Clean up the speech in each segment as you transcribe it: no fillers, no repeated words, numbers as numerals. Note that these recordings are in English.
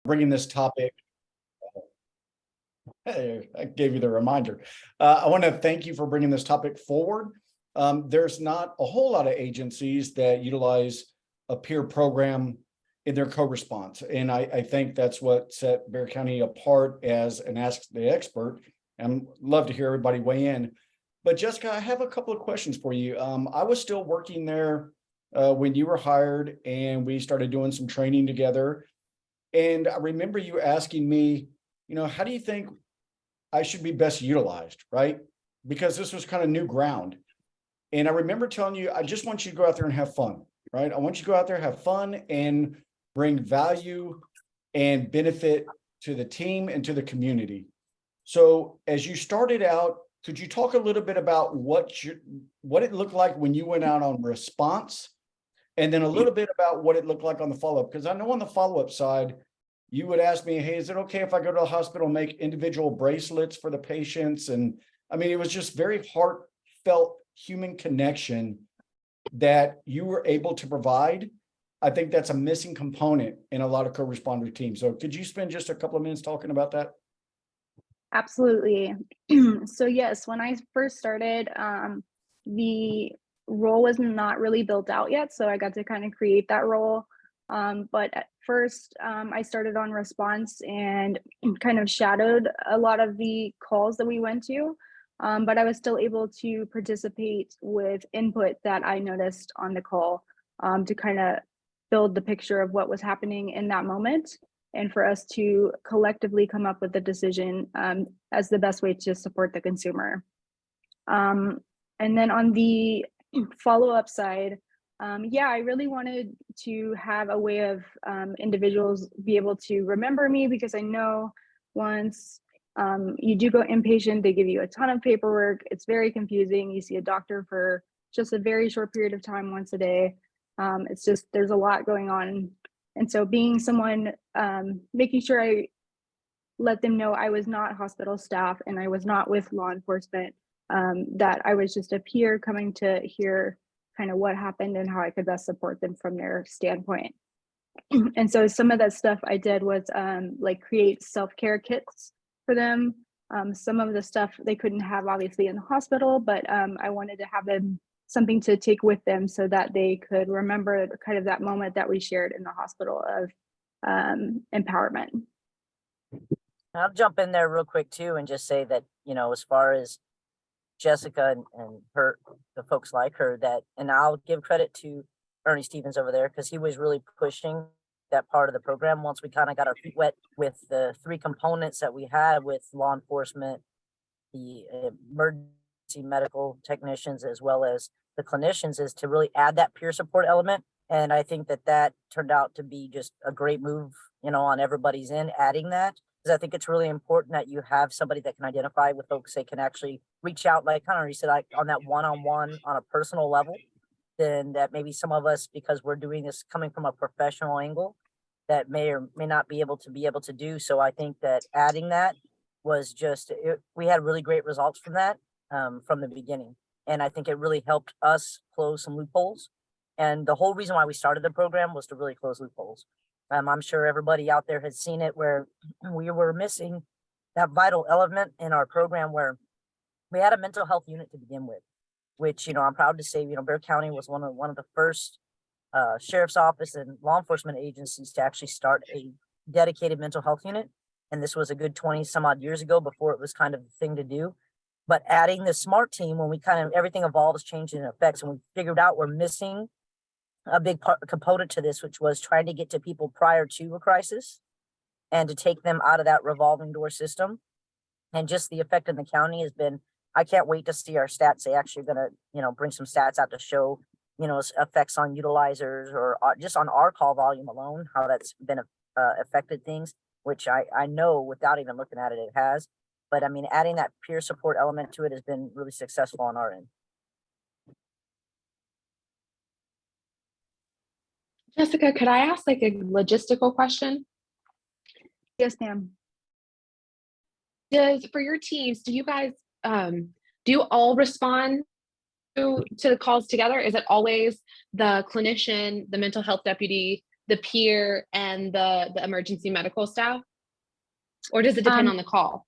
bringing this topic. Hey, I gave you the reminder. I want to thank you for bringing this topic forward. There's not a whole lot of agencies that utilize a peer program in their co-response. And I think that's what set Bexar County apart as an Ask the Expert. And love to hear everybody weigh in. But Jessica, I have a couple of questions for you. I was still working there when you were hired, and we started doing some training together. And I remember you asking me, how do you think I should be best utilized, right? Because this was kind of new ground. And I remember telling you, I just want you to go out there and have fun, right? I want you to go out there, have fun, and bring value and benefit to the team and to the community. So as you started out, could you talk a little bit about what it looked like when you went out on response, and then a little bit about what it looked like on the follow-up? Because I know on the follow-up side, you would ask me, hey, is it okay if I go to the hospital and make individual bracelets for the patients? And I mean, it was just very heartfelt human connection that you were able to provide. I think that's a missing component in a lot of co-responder teams. So could you spend just a couple of minutes talking about that? Absolutely. So yes, when I first started, the role was not really built out yet. So I got to kind of create that role. But at first, I started on response and kind of shadowed a lot of the calls that we went to. But I was still able to participate with input that I noticed on the call to kind of build the picture of what was happening in that moment, and for us to collectively come up with the decision as the best way to support the consumer. And then on the follow-up side, I really wanted to have a way of individuals be able to remember me, because I know once you do go inpatient, they give you a ton of paperwork. It's very confusing. You see a doctor for just a very short period of time once a day. It's just, there's a lot going on. And so being someone, making sure I let them know I was not hospital staff and I was not with law enforcement, that I was just a peer coming to hear kind of what happened and how I could best support them from their standpoint. And so some of that stuff I did was like create self-care kits for them. Some of the stuff they couldn't have obviously in the hospital, but I wanted to have them something to take with them so that they could remember kind of that moment that we shared in the hospital of empowerment. I'll jump in there real quick too and just say that, as far as Jessica and the folks like her, and I'll give credit to Ernie Stevens over there, because he was really pushing that part of the program once we kind of got our feet wet with the three components that we had with law enforcement, the emergency medical technicians, as well as the clinicians, is to really add that peer support element. And I think that turned out to be just a great move, on everybody's end, adding that, because I think it's really important that you have somebody that can identify with folks that can actually reach out, like kind of you said, like on that one-on-one on a personal level. Then that maybe some of us, because we're doing this coming from a professional angle, that may or may not be able to do. So I think that adding that was we had really great results from that from the beginning. And I think it really helped us close some loopholes. And the whole reason why we started the program was to really close loopholes. I'm sure everybody out there has seen it, where we were missing that vital element in our program, where we had a mental health unit to begin with, which, I'm proud to say, Bexar County was one of the first sheriff's office and law enforcement agencies to actually start a dedicated mental health unit. And this was a good 20 some odd years ago, before it was kind of the thing to do. But adding the SMART team, when we kind of, everything evolves, changes, and affects, and we figured out we're missing a big component to this, which was trying to get to people prior to a crisis and to take them out of that revolving door system. And just the effect in the county has been, I can't wait to see our stats. They actually going to, bring some stats out to show, effects on utilizers, or just on our call volume alone, how that's been affected things, which I know without even looking at it, it has. But I mean, adding that peer support element to it has been really successful on our end. Jessica, could I ask like a logistical question? Yes, ma'am. For your teams, do you guys, do you all respond to the calls together? Is it always the clinician, the mental health deputy, the peer and the emergency medical staff? Or does it depend on the call?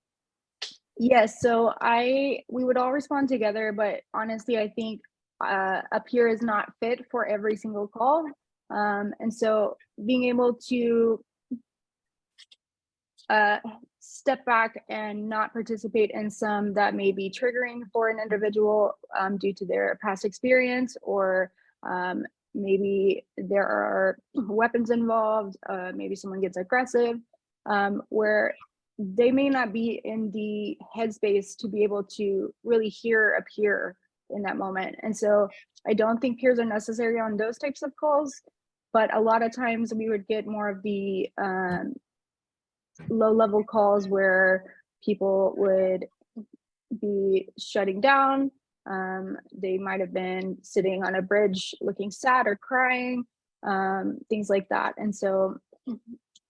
Yes, so we would all respond together, but honestly, I think a peer is not fit for every single call. And so being able to step back and not participate in some that may be triggering for an individual due to their past experience, or maybe there are weapons involved, maybe someone gets aggressive, where they may not be in the headspace to be able to really hear a peer in that moment. And so I don't think peers are necessary on those types of calls, but a lot of times we would get more of the low-level calls where people would be shutting down. They might have been sitting on a bridge looking sad or crying, things like that. And so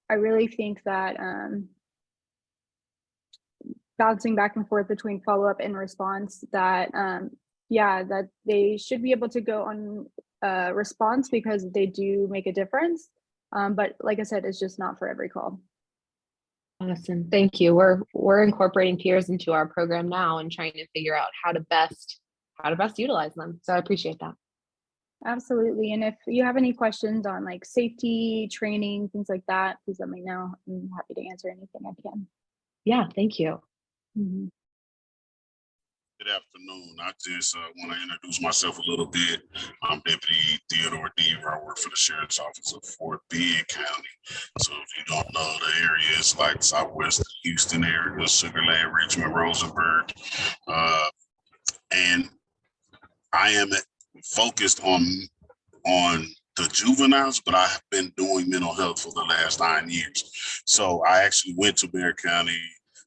I really think that bouncing back and forth between follow-up and response, that that they should be able to go on response because they do make a difference. But like I said, it's just not for every call. Awesome. Thank you. We're incorporating peers into our program now and trying to figure out how to best utilize them. So I appreciate that. Absolutely. And if you have any questions on like safety, training, things like that, please let me know. I'm happy to answer anything I can. Yeah, thank you. Mm-hmm. Good afternoon. I just want to introduce myself a little bit. I'm Deputy Theodore Deaver. I work for the Sheriff's Office of Fort Bend County. So if you don't know the areas like Southwest Houston area, Sugar Land, Richmond, Rosenberg, and I am focused on the juveniles, but I have been doing mental health for the last 9 years. So I actually went to Bexar County,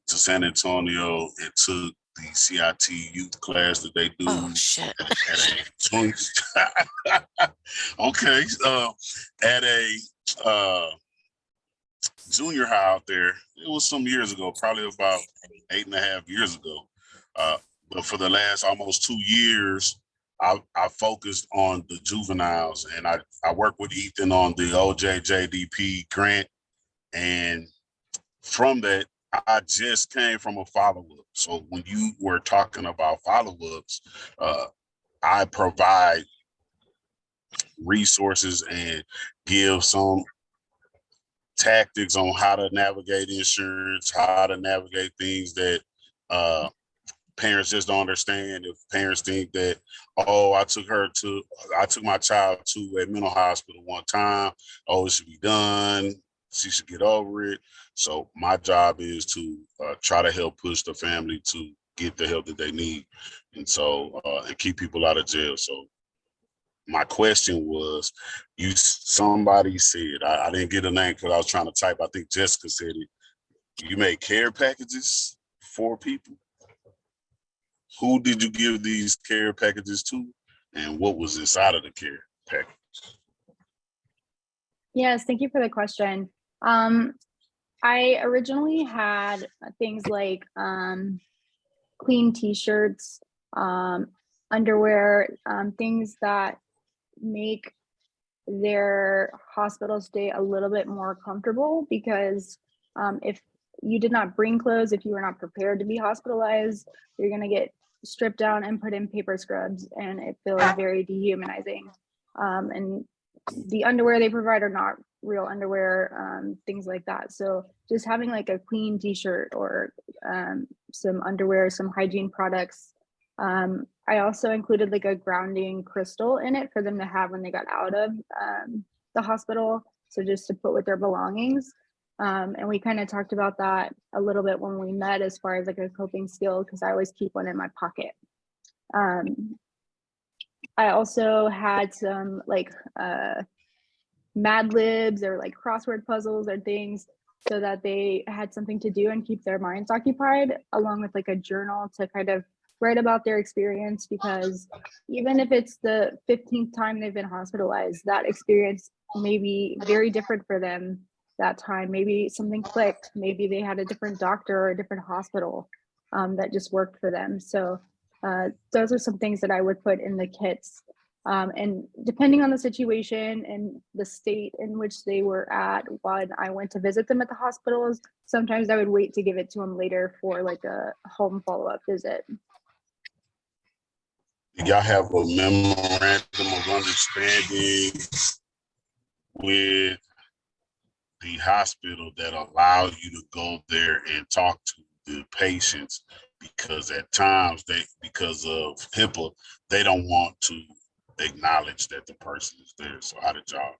to San Antonio, and took the CIT youth class that they do. Oh shit! Okay, at a junior high out there. It was some years ago, probably about 8.5 years ago. But for the last almost 2 years, I focused on the juveniles, and I worked with Ethan on the OJJDP grant, and from that, I just came from a follow-up. So when you were talking about follow-ups, I provide resources and give some tactics on how to navigate insurance, how to navigate things that parents just don't understand. If parents think that, oh, I took my child to a mental hospital one time, oh, it should be done, she should get over it. So my job is to try to help push the family to get the help that they need, and so and keep people out of jail. So my question was, somebody said, I didn't get a name because I was trying to type. I think Jessica said it. You make care packages for people. Who did you give these care packages to, and what was inside of the care package? Yes, thank you for the question. I originally had things like clean t-shirts, underwear, things that make their hospital stay a little bit more comfortable, because if you did not bring clothes, if you were not prepared to be hospitalized, you're going to get stripped down and put in paper scrubs, and it feels very dehumanizing. And the underwear they provide are not real underwear, things like that. So just having like a clean t-shirt or some underwear, some hygiene products. I also included like a grounding crystal in it for them to have when they got out of the hospital. So just to put with their belongings. And we kind of talked about that a little bit when we met, as far as like a coping skill, because I always keep one in my pocket. I also had some like Mad Libs or like crossword puzzles or things, so that they had something to do and keep their minds occupied, along with like a journal to kind of write about their experience, because even if it's the 15th time they've been hospitalized, that experience may be very different for them that time. Maybe something clicked, maybe they had a different doctor or a different hospital that just worked for them. So those are some things that I would put in the kits. And depending on the situation and the state in which they were at when I went to visit them at the hospitals, sometimes I would wait to give it to them later for like a home follow-up visit. Do y'all have a memorandum of understanding with the hospital that allow you to go there and talk to the patients? Because at times because of HIPAA, they don't want to acknowledge that the person is there. So how did y'all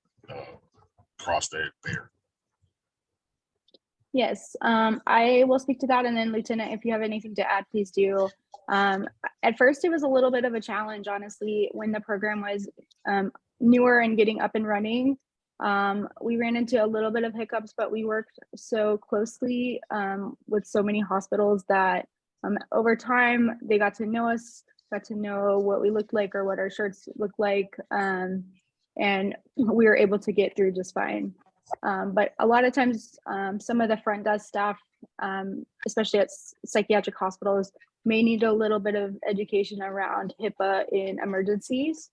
cross that there? Yes, I will speak to that, and then Lieutenant, if you have anything to add, please do. At first, it was a little bit of a challenge, honestly, when the program was newer and getting up and running. We ran into a little bit of hiccups, but we worked so closely with so many hospitals that over time, they got to know us, got to know what we looked like or what our shirts looked like, and we were able to get through just fine. But a lot of times, some of the front desk staff, especially at psychiatric hospitals, may need a little bit of education around HIPAA in emergencies.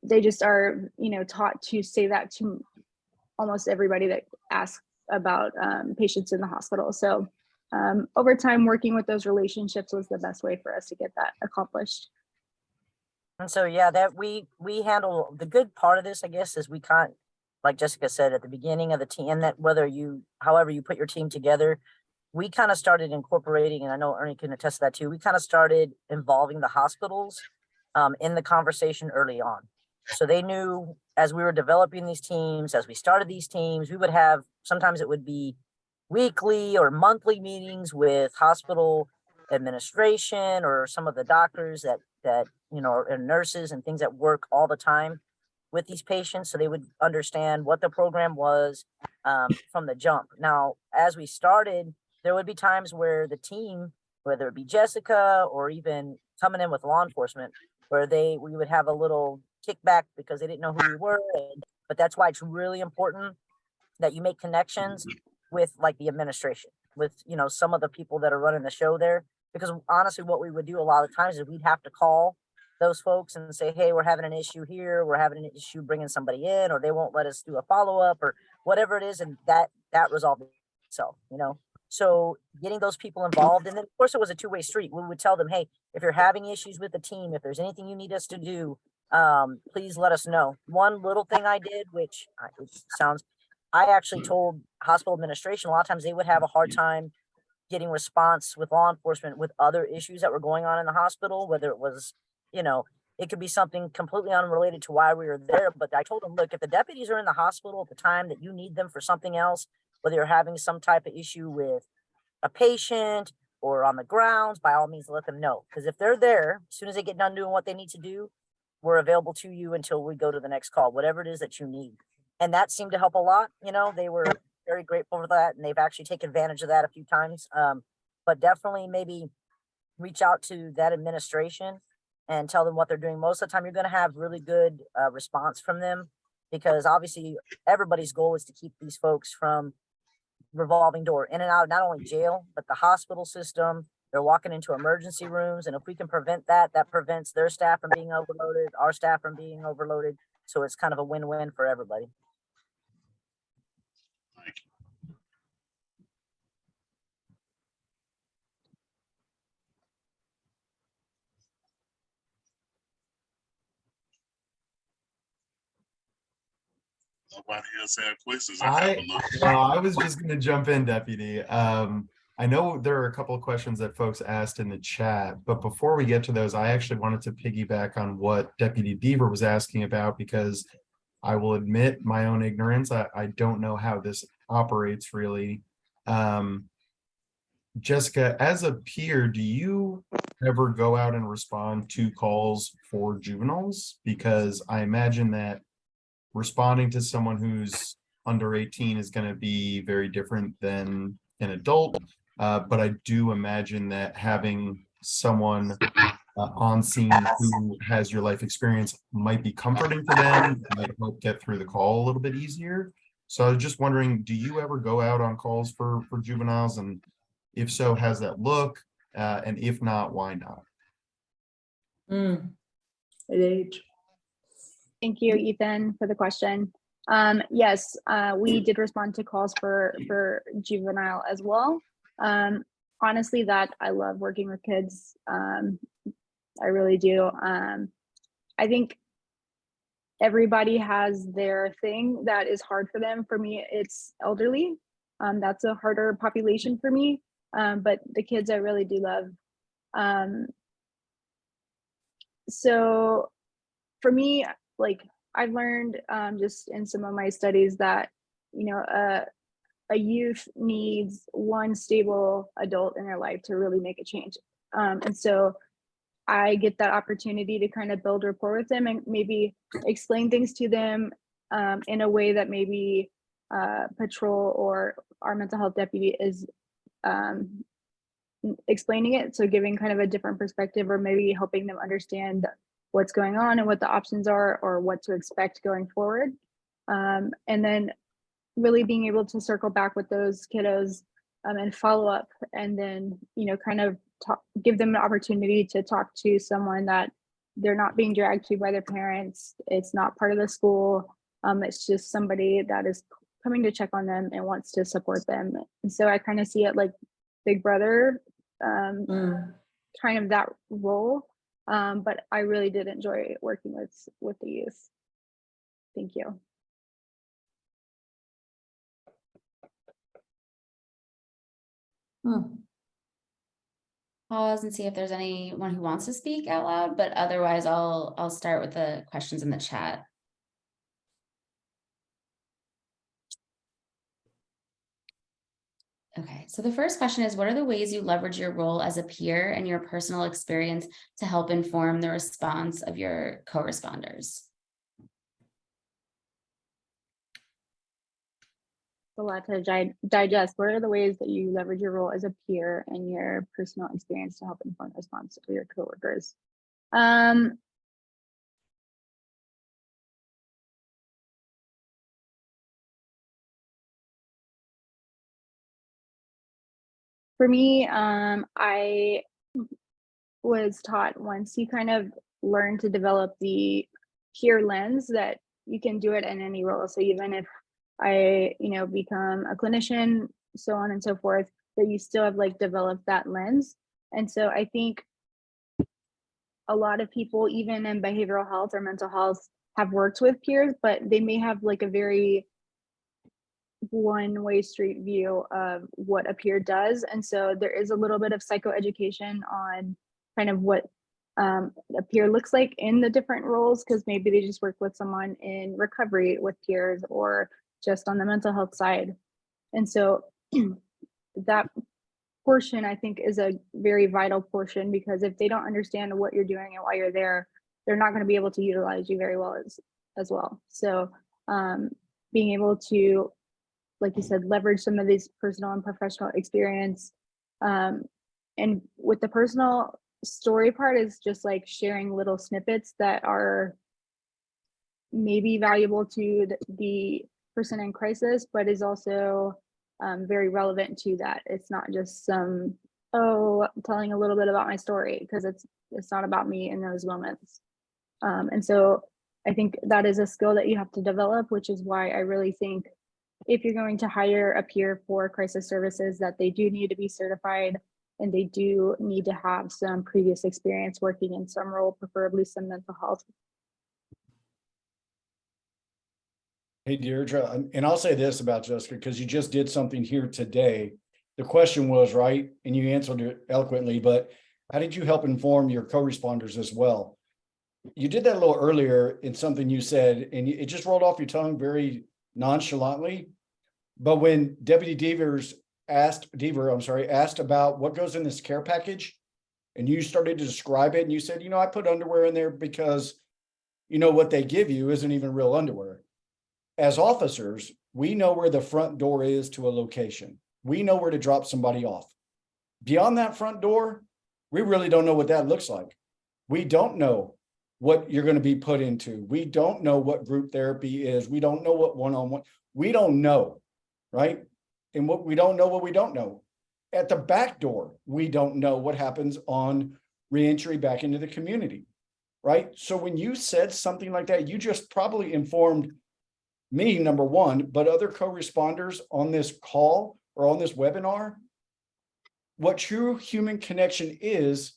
They just are, taught to say that to almost everybody that asks about patients in the hospital. So over time, working with those relationships was the best way for us to get that accomplished. And so, yeah, that we handle the good part of this, I guess, is we can't, like Jessica said at the beginning of the team, that however you put your team together, we kind of started incorporating, and I know Ernie can attest to that too, we kind of started involving the hospitals in the conversation early on. So they knew as we were developing these teams, as we started these teams, we would have, sometimes it would be weekly or monthly meetings with hospital administration or some of the doctors that and nurses and things that work all the time with these patients, so they would understand what the program was from the jump. Now, as we started, there would be times where the team, whether it be Jessica or even coming in with law enforcement, where we would have a little kickback because they didn't know who we were. But that's why it's really important that you make connections with like the administration, with some of the people that are running the show there. Because honestly, what we would do a lot of times is we'd have to call those folks and say, hey, we're having an issue here, we're having an issue bringing somebody in, or they won't let us do a follow-up or whatever it is, and that resolved itself, So getting those people involved, and then of course it was a two-way street. We would tell them, hey, if you're having issues with the team, if there's anything you need us to do, please let us know. One little thing I did, which I actually told hospital administration, a lot of times they would have a hard time getting response with law enforcement with other issues that were going on in the hospital, whether it was, it could be something completely unrelated to why we were there. But I told them, look, if the deputies are in the hospital at the time that you need them for something else, whether you're having some type of issue with a patient or on the grounds, by all means, let them know. Because if they're there, as soon as they get done doing what they need to do, we're available to you until we go to the next call, whatever it is that you need. And that seemed to help a lot. They were very grateful for that, and they've actually taken advantage of that a few times. But definitely maybe reach out to that administration and tell them what they're doing. Most of the time, you're going to have really good response from them, because obviously everybody's goal is to keep these folks from revolving door in and out, not only jail, but the hospital system. They're walking into emergency rooms, and if we can prevent that, that prevents their staff from being overloaded, our staff from being overloaded. So it's kind of a win-win for everybody. Thank you. Nobody else have questions? I was just going to jump in, Deputy. I know there are a couple of questions that folks asked in the chat, but before we get to those, I actually wanted to piggyback on what Deputy Deaver was asking about, because I will admit my own ignorance. I don't know how this operates really. Jessica, as a peer, do you ever go out and respond to calls for juveniles? Because I imagine that responding to someone who's under 18 is going to be very different than an adult. But I do imagine that having someone on scene who has your life experience might be comforting to them, might help get through the call a little bit easier. So I was just wondering, do you ever go out on calls for juveniles? And if so, how's that look? And if not, why not? at age? Thank you, Ethan, for the question. Yes, we did respond to calls for juvenile as well. Honestly, that I love working with kids. I really do. I think everybody has their thing that is hard for them. For me, it's elderly. That's a harder population for me. But the kids I really do love. So for me, like I've learned just in some of my studies that, you know, a youth needs one stable adult in their life to really make a change. And so I get that opportunity to kind of build rapport with them and maybe explain things to them in a way that maybe patrol or our mental health deputy is explaining it. So giving kind of a different perspective, or maybe helping them understand what's going on and what the options are or what to expect going forward. And then really being able to circle back with those kiddos and follow up, and then, you know, kind of give them an opportunity to talk to someone that they're not being dragged to by their parents. It's not part of the school. It's just somebody that is coming to check on them and wants to support them. And so I kind of see it like big brother, kind of that role. But I really did enjoy working with the youth. Thank you. Pause and see if there's anyone who wants to speak out loud, but otherwise I'll start with the questions in the chat. Okay, so the first question is, what are the ways you leverage your role as a peer and your personal experience to help inform the response of your co-responders? A lot to digest. What are the ways that you leverage your role as a peer and your personal experience to help inform the response of your coworkers? For me, I was taught, once you kind of learn to develop the peer lens, that you can do it in any role. So even if I, you know, become a clinician, so on and so forth, that you still have like developed that lens. And so I think a lot of people, even in behavioral health or mental health, have worked with peers, but they may have like a very one-way street view of what a peer does. And so there is a little bit of psychoeducation on kind of what a peer looks like in the different roles, because maybe they just work with someone in recovery with peers or just on the mental health side. And so that portion, I think, is a very vital portion, because if they don't understand what you're doing and why you're there, they're not going to be able to utilize you very well as well. So being able to, like you said, leverage some of these personal and professional experience. And with the personal story part is just like sharing little snippets that are maybe valuable to the person in crisis, but is also very relevant to that. It's not just some, oh, telling a little bit about my story, because it's not about me in those moments. And so I think that is a skill that you have to develop, which is why I really think if you're going to hire a peer for crisis services, that they do need to be certified and they do need to have some previous experience working in some role, preferably some mental health. Hey, Deirdre, and I'll say this about Jessica, because you just did something here today. The question was, right, and you answered it eloquently, but how did you help inform your co-responders as well? You did that a little earlier in something you said, and it just rolled off your tongue very nonchalantly. But when Deputy Deaver asked about what goes in this care package, and you started to describe it, and you said, you know, I put underwear in there because, you know, what they give you isn't even real underwear. As officers, we know where the front door is to a location. We know where to drop somebody off. Beyond that front door, we really don't know what that looks like. We don't know what you're going to be put into. We don't know what group therapy is. We don't know what one-on-one. We don't know, right? And what we don't know. At the back door, we don't know what happens on reentry back into the community. right? So when you said something like that, you just probably informed me, number one, but other co-responders on this call or on this webinar, what true human connection is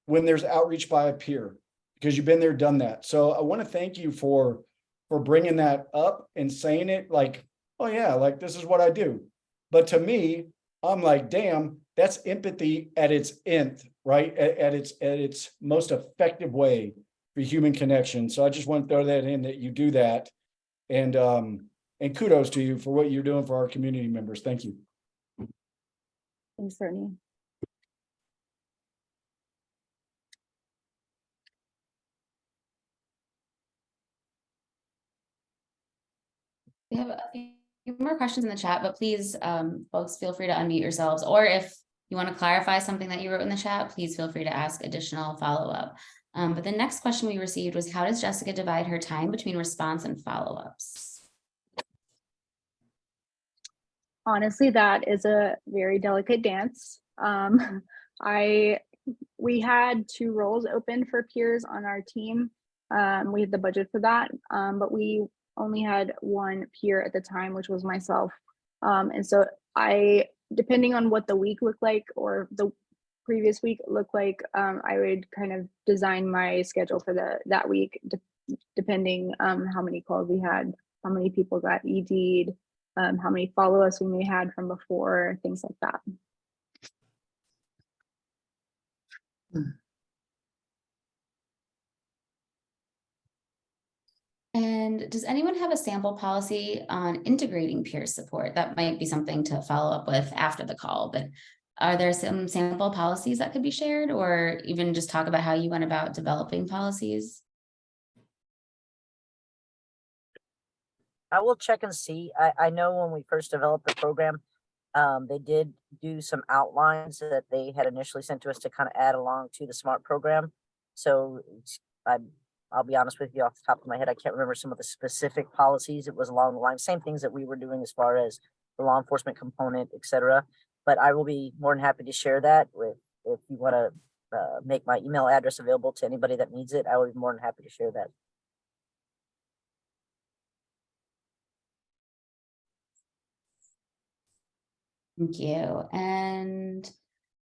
when there's outreach by a peer, because you've been there, done that. So I want to thank you for bringing that up and saying it like, oh yeah, like this is what I do. But to me, I'm like, damn, that's empathy at its nth, right? At its most effective way for human connection. So I just want to throw that in, that you do that. And kudos to you for what you're doing for our community members. Thank you. Thanks, Brittany. We have a few more questions in the chat, but please, folks, feel free to unmute yourselves, or if you want to clarify something that you wrote in the chat, please feel free to ask additional follow-up. But the next question we received was, how does Jessica divide her time between response and follow-ups? Honestly, that is a very delicate dance. We had 2 roles open for peers on our team. We had the budget for that, but we only had 1 peer at the time, which was myself. And so depending on what the week looked like or the previous week looked like, I would kind of design my schedule for that week, depending how many calls we had, how many people got ED'd, how many follow-ups we may had from before, things like that. And does anyone have a sample policy on integrating peer support? That might be something to follow up with after the call, but are there some sample policies that could be shared, or even just talk about how you went about developing policies? I will check and see. I know when we first developed the program, they did do some outlines that they had initially sent to us to kind of add along to the SMART program. So I'll be honest with you, off the top of my head, I can't remember some of the specific policies. It was along the line, same things that we were doing as far as the law enforcement component, et cetera. But I will be more than happy to share that with, if you want to make my email address available to anybody that needs it, I will be more than happy to share that. Thank you. And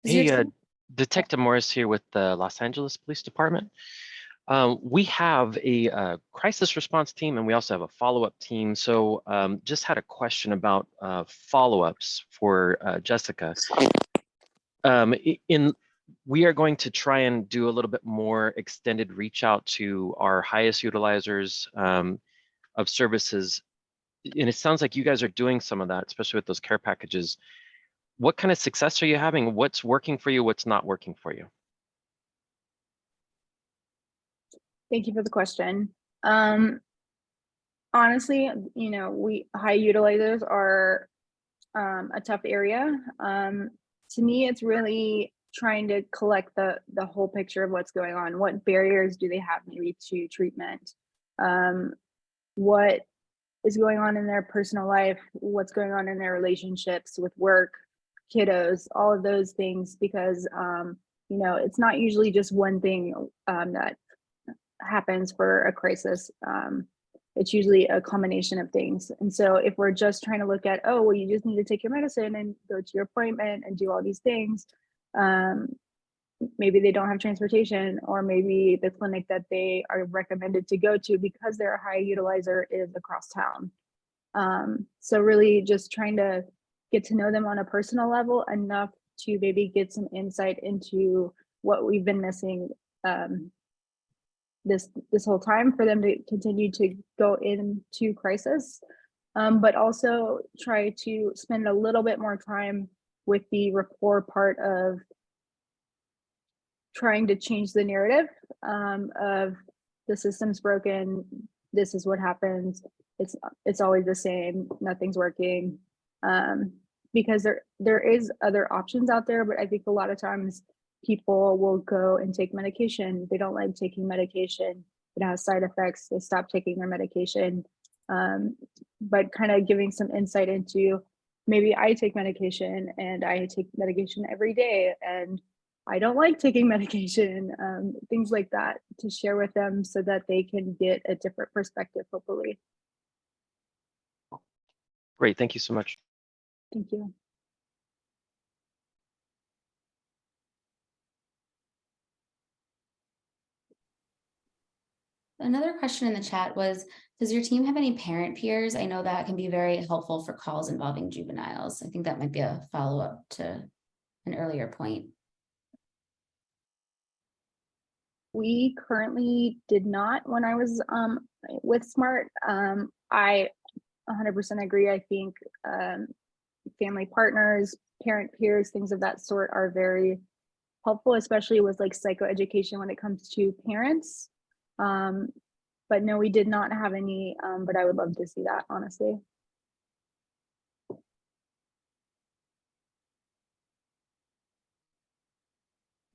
hey, Detective Morris here with the Los Angeles Police Department. We have a crisis response team, and we also have a follow-up team. So just had a question about follow-ups for Jessica. We are going to try and do a little bit more extended reach out to our highest utilizers of services. And it sounds like you guys are doing some of that, especially with those care packages. What kind of success are you having? What's working for you? What's not working for you? Thank you for the question. Honestly, high utilizers are a tough area. To me, it's really trying to collect the whole picture of what's going on. What barriers do they have maybe to treatment? What is going on in their personal life? What's going on in their relationships with work, kiddos, all of those things, because it's not usually just one thing that happens for a crisis. It's usually a combination of things. And so if we're just trying to look at, oh, well, you just need to take your medicine and go to your appointment and do all these things, maybe they don't have transportation, or maybe the clinic that they are recommended to go to because they're a high utilizer is across town. So really just trying to get to know them on a personal level enough to maybe get some insight into what we've been missing this whole time for them to continue to go into crisis, but also try to spend a little bit more time with the rapport part of trying to change the narrative of the system's broken, this is what happens, it's always the same, nothing's working, because there is other options out there, but I think a lot of times people will go and take medication. They don't like taking medication. It has side effects. They stop taking their medication. But kind of giving some insight into, maybe I take medication and I take medication every day, and I don't like taking medication, things like that, to share with them so that they can get a different perspective, hopefully. Great, thank you so much. Thank you. Another question in the chat was, does your team have any parent peers? I know that can be very helpful for calls involving juveniles. I think that might be a follow-up to an earlier point. We currently did not when I was with SMART. I 100% agree. I think family partners, parent peers, things of that sort are very helpful, especially with like psychoeducation when it comes to parents. But no, we did not have any, but I would love to see that, honestly.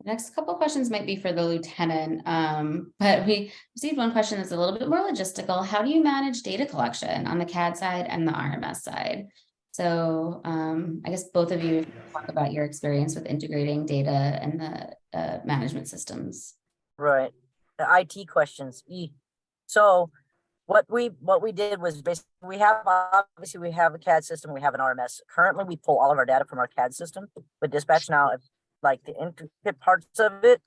Next couple questions might be for the lieutenant, but we received one question that's a little bit more logistical. How do you manage data collection on the CAD side and the RMS side? So I guess both of you talk about your experience with integrating data and the management systems. Right. The IT questions. So what we did was basically we have a CAD system, we have an RMS. Currently we pull all of our data from our CAD system, but dispatch now, if like the intricate parts of it,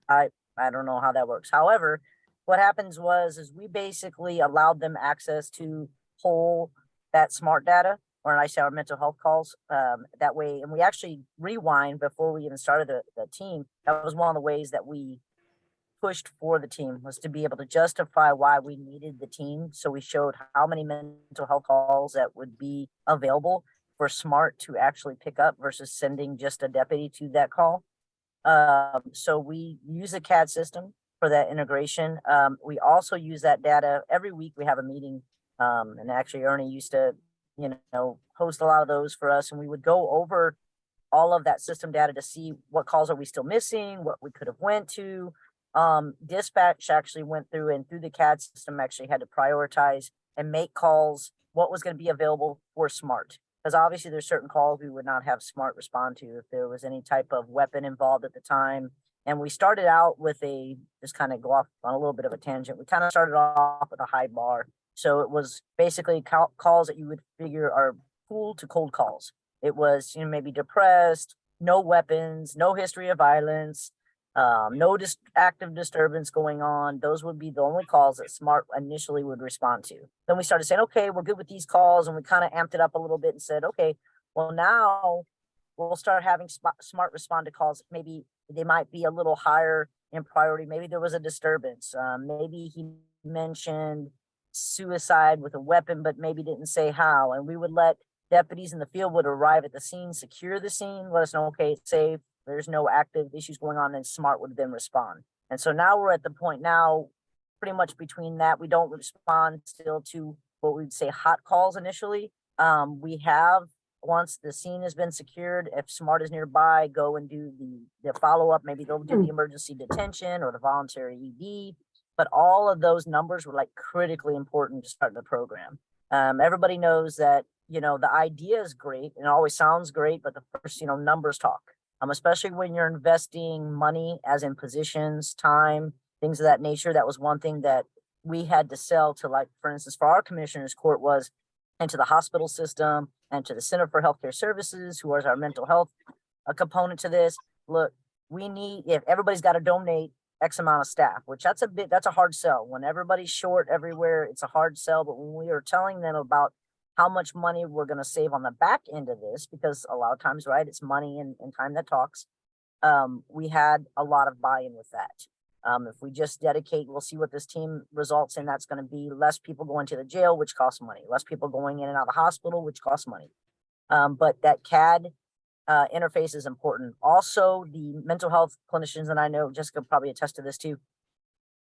I don't know how that works. However, what happens is we basically allowed them access to pull that SMART data, or I say our mental health calls, that way. And we actually rewind before we even started the team. That was one of the ways that we pushed for the team, was to be able to justify why we needed the team. So we showed how many mental health calls that would be available for SMART to actually pick up versus sending just a deputy to that call. So we use a CAD system for that integration. We also use that data every week. We have a meeting, and actually Ernie used to, host a lot of those for us, and we would go over all of that system data to see what calls are we still missing, what we could have went to. Dispatch actually went through, and through the CAD system actually had to prioritize and make calls what was going to be available for SMART. Because obviously there's certain calls we would not have SMART respond to if there was any type of weapon involved at the time. And we started out with just kind of go off on a little bit of a tangent. We kind of started off with a high bar. So it was basically calls that you would figure are cool to cold calls. It was, maybe depressed, no weapons, no history of violence, no active disturbance going on. Those would be the only calls that SMART initially would respond to. Then we started saying, okay, we're good with these calls. And we kind of amped it up a little bit and said, okay, well, now we'll start having SMART respond to calls. Maybe they might be a little higher in priority. Maybe there was a disturbance. Maybe he mentioned suicide with a weapon, but maybe didn't say how. And we would let deputies in the field would arrive at the scene, secure the scene, let us know, okay, it's safe, there's no active issues going on, then SMART would then respond. And so now we're at the point now, pretty much between that, we don't respond still to what we'd say hot calls initially. We have, once the scene has been secured, if SMART is nearby, go and do the follow-up. Maybe they'll do the emergency detention or the voluntary ED. But all of those numbers were like critically important to start the program. Everybody knows that, the idea is great and it always sounds great, but the first, numbers talk. Especially when you're investing money, as in positions, time, things of that nature. That was one thing that we had to sell to, like, for instance, for our commissioner's court was, and to the hospital system and to the Center for Healthcare Services, who is our mental health component to this. Look, we need, if everybody's got to donate X amount of staff, which that's a hard sell. When everybody's short everywhere, it's a hard sell. But when we are telling them about how much money we're going to save on the back end of this, because a lot of times, right, it's money and time that talks. We had a lot of buy-in with that. If we just dedicate, we'll see what this team results in. That's going to be less people going to the jail, which costs money, less people going in and out of the hospital, which costs money. But that CAD interface is important. Also, the mental health clinicians, and I know Jessica probably attest to this too,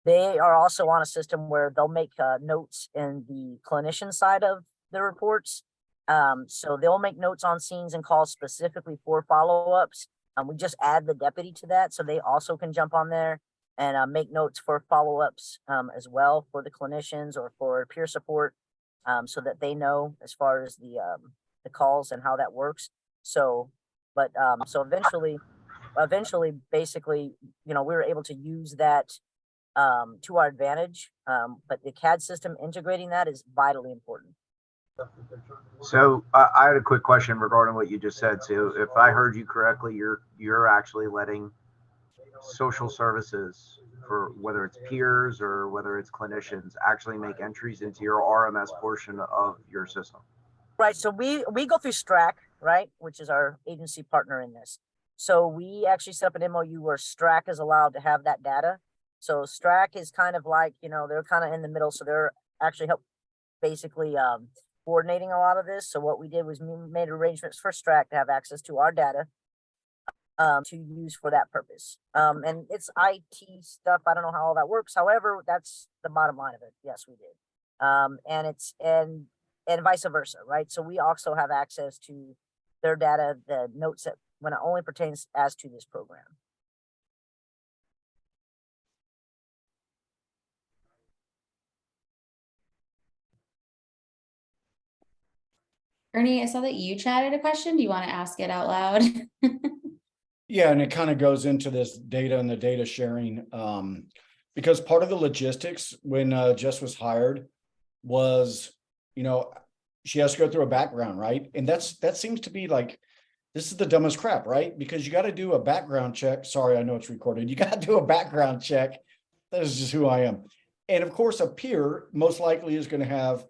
they are also on a system where they'll make notes in the clinician side of the reports. So they'll make notes on scenes and calls specifically for follow-ups. We just add the deputy to that, so they also can jump on there and make notes for follow-ups as well for the clinicians or for peer support, so that they know as far as the calls and how that works. So, but so eventually eventually, basically, we were able to use that to our advantage. But the CAD system, integrating that is vitally important. So I had a quick question regarding what you just said. So if I heard you correctly, you're actually letting social services, for whether it's peers or whether it's clinicians, actually make entries into your RMS portion of your system. Right. So we go through STRAC, right, which is our agency partner in this. So we actually set up an MOU where STRAC is allowed to have that data. So STRAC is kind of like, they're kind of in the middle. So they're actually basically coordinating a lot of this. So what we did was we made arrangements for STRAC to have access to our data to use for that purpose. And it's IT stuff. I don't know how all that works. However, that's the bottom line of it. Yes, we did. And vice versa, right? So we also have access to their data, the notes that when it only pertains as to this program. Ernie, I saw that you chatted a question. Do you want to ask it out loud? Yeah, and it kind of goes into this data and the data sharing, because part of the logistics when Jess was hired was, she has to go through a background, right? And that seems to be like, this is the dumbest crap, right? Because you got to do a background check. Sorry, I know it's recorded. You got to do a background check. That is just who I am. And of course, a peer most likely is going to have,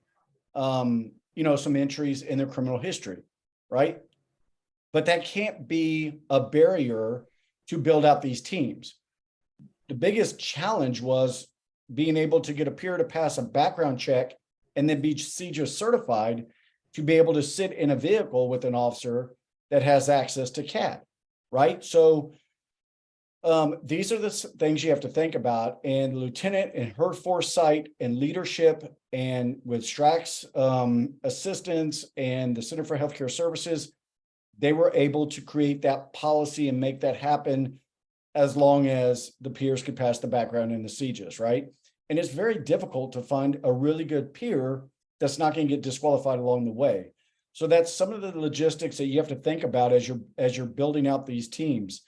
some entries in their criminal history, right? But that can't be a barrier to build out these teams. The biggest challenge was being able to get a peer to pass a background check and then be CJIS certified to be able to sit in a vehicle with an officer that has access to CAD, right? So these are the things you have to think about. And the lieutenant and her foresight and leadership, and with STRAC's assistance and the Center for Healthcare Services, they were able to create that policy and make that happen as long as the peers could pass the background in the CJIS, right? And it's very difficult to find a really good peer that's not going to get disqualified along the way. So that's some of the logistics that you have to think about as you're building out these teams.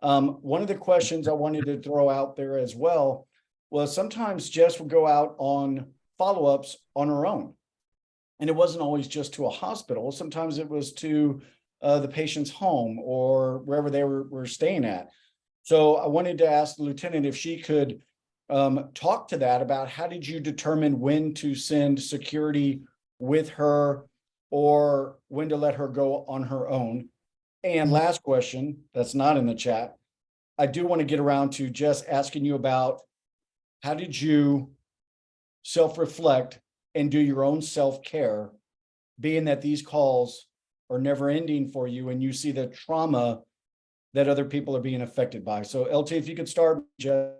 One of the questions I wanted to throw out there as well was sometimes Jess would go out on follow-ups on her own. And it wasn't always just to a hospital. Sometimes it was to the patient's home or wherever they were staying at. So I wanted to ask the lieutenant if she could talk to that about how did you determine when to send security with her or when to let her go on her own. And last question, that's not in the chat. I do want to get around to just asking you about how did you self-reflect and do your own self-care, being that these calls are never ending for you and you see the trauma that other people are being affected by. So LT, if you could start, Jeff.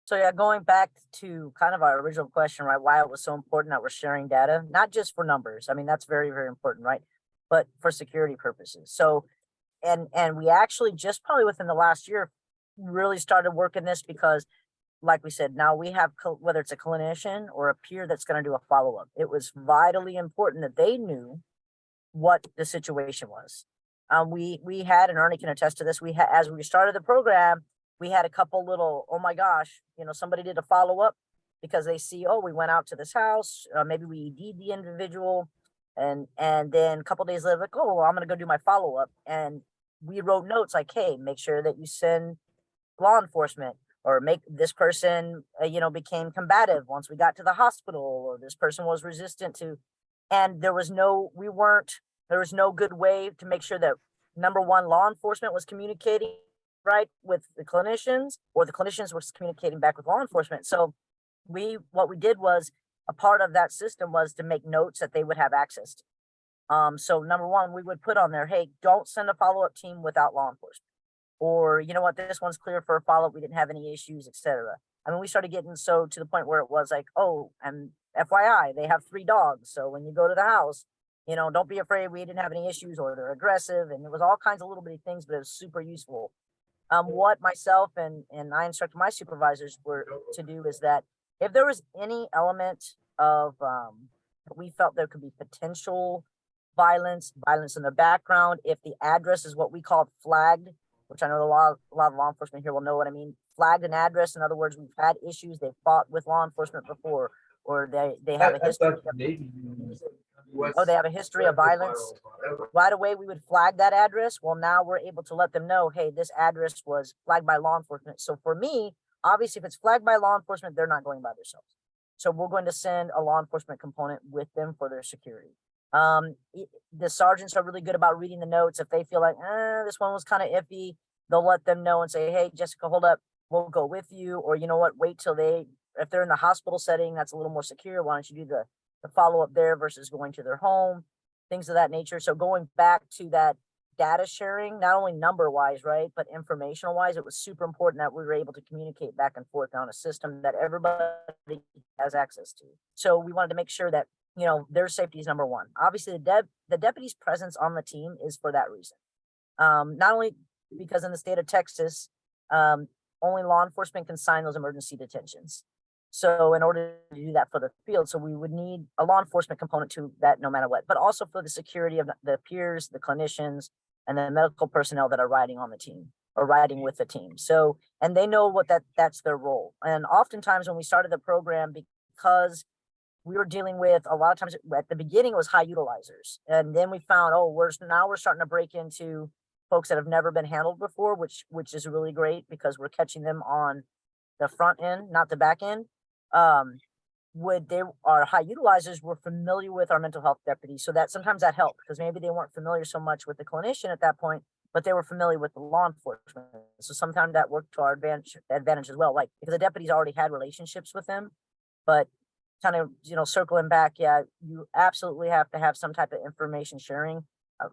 So yeah, going back to kind of our original question, right? Why it was so important that we're sharing data, not just for numbers. I mean, that's very, very important, right? But for security purposes. So, and we actually just probably within the last year really started working this because, like we said, now we have, whether it's a clinician or a peer that's going to do a follow-up, it was vitally important that they knew what the situation was. We had, and Ernie can attest to this, we had, as we started the program, we had a couple little, oh my gosh, somebody did a follow-up because they see, oh, we went out to this house, maybe we ED'd the individual, and then a couple days later, like, oh, well, I'm going to go do my follow-up. And we wrote notes like, hey, make sure that you send law enforcement, or make this person, became combative once we got to the hospital, or this person was resistant to, and there was no good way to make sure that, number one, law enforcement was communicating right with the clinicians, or the clinicians were communicating back with law enforcement. So what we did was, a part of that system was to make notes that they would have access to. So number one, we would put on there, hey, don't send a follow-up team without law enforcement. Or, you know what, this one's clear for a follow-up, we didn't have any issues, etc. I mean, we started getting so to the point where it was like, oh, and FYI, they have 3 dogs. So when you go to the house, don't be afraid, we didn't have any issues, or they're aggressive. And it was all kinds of little bitty things, but it was super useful. What myself and I instructed my supervisors were to do is that if there was any element of we felt there could be potential violence in their background. If the address is what we call flagged, which I know a lot of law enforcement here will know what I mean. Flagged an address. In other words, we've had issues. They've fought with law enforcement before, or they have a history. They have a history of violence. Right away, we would flag that address. Well, now we're able to let them know, hey, this address was flagged by law enforcement. So for me, obviously, if it's flagged by law enforcement, they're not going by themselves. So we're going to send a law enforcement component with them for their security. The sergeants are really good about reading the notes. If they feel like, this one was kind of iffy, they'll let them know and say, hey, Jessica, hold up, we'll go with you. Or you know what, wait till if they're in the hospital setting, that's a little more secure. Why don't you do the follow-up there versus going to their home, things of that nature. So going back to that data sharing, not only number-wise, right, but informational-wise, it was super important that we were able to communicate back and forth on a system that everybody has access to. So we wanted to make sure that, you know, their safety is number one. Obviously, the deputy's presence on the team is for that reason. Not only because in the state of Texas, only law enforcement can sign those emergency detentions. So in order to do that for the field, so we would need a law enforcement component to that no matter what, but also for the security of the peers, the clinicians, and the medical personnel that are riding on the team or riding with the team. So, and they know what that's their role. And oftentimes when we started the program, because we were dealing with a lot of times at the beginning it was high utilizers. And then we found, we're starting to break into folks that have never been handled before, which is really great because we're catching them on the front end, not the back end. Our high utilizers were familiar with our mental health deputies. So that sometimes that helped because maybe they weren't familiar so much with the clinician at that point, but they were familiar with the law enforcement. So sometimes that worked to our advantage as well. Like because the deputies already had relationships with them, but kind of, circling back, you absolutely have to have some type of information sharing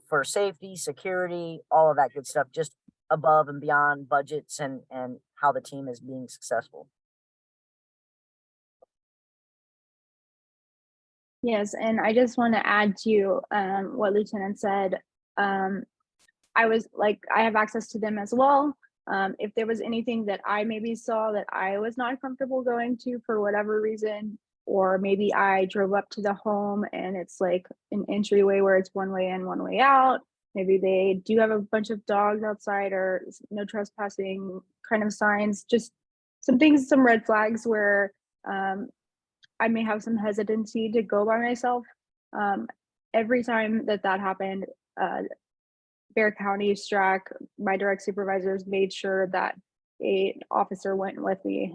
for safety, security, all of that good stuff, just above and beyond budgets and how the team is being successful. Yes, and I just want to add to what Lieutenant said. I have access to them as well. If there was anything that I maybe saw that I was not comfortable going to for whatever reason, or maybe I drove up to the home and it's like an entryway where it's one way in, one way out. Maybe they do have a bunch of dogs outside or no trespassing kind of signs, just some red flags where I may have some hesitancy to go by myself. Every time that happened, Bexar County, STRAC, my direct supervisors made sure that an officer went with me.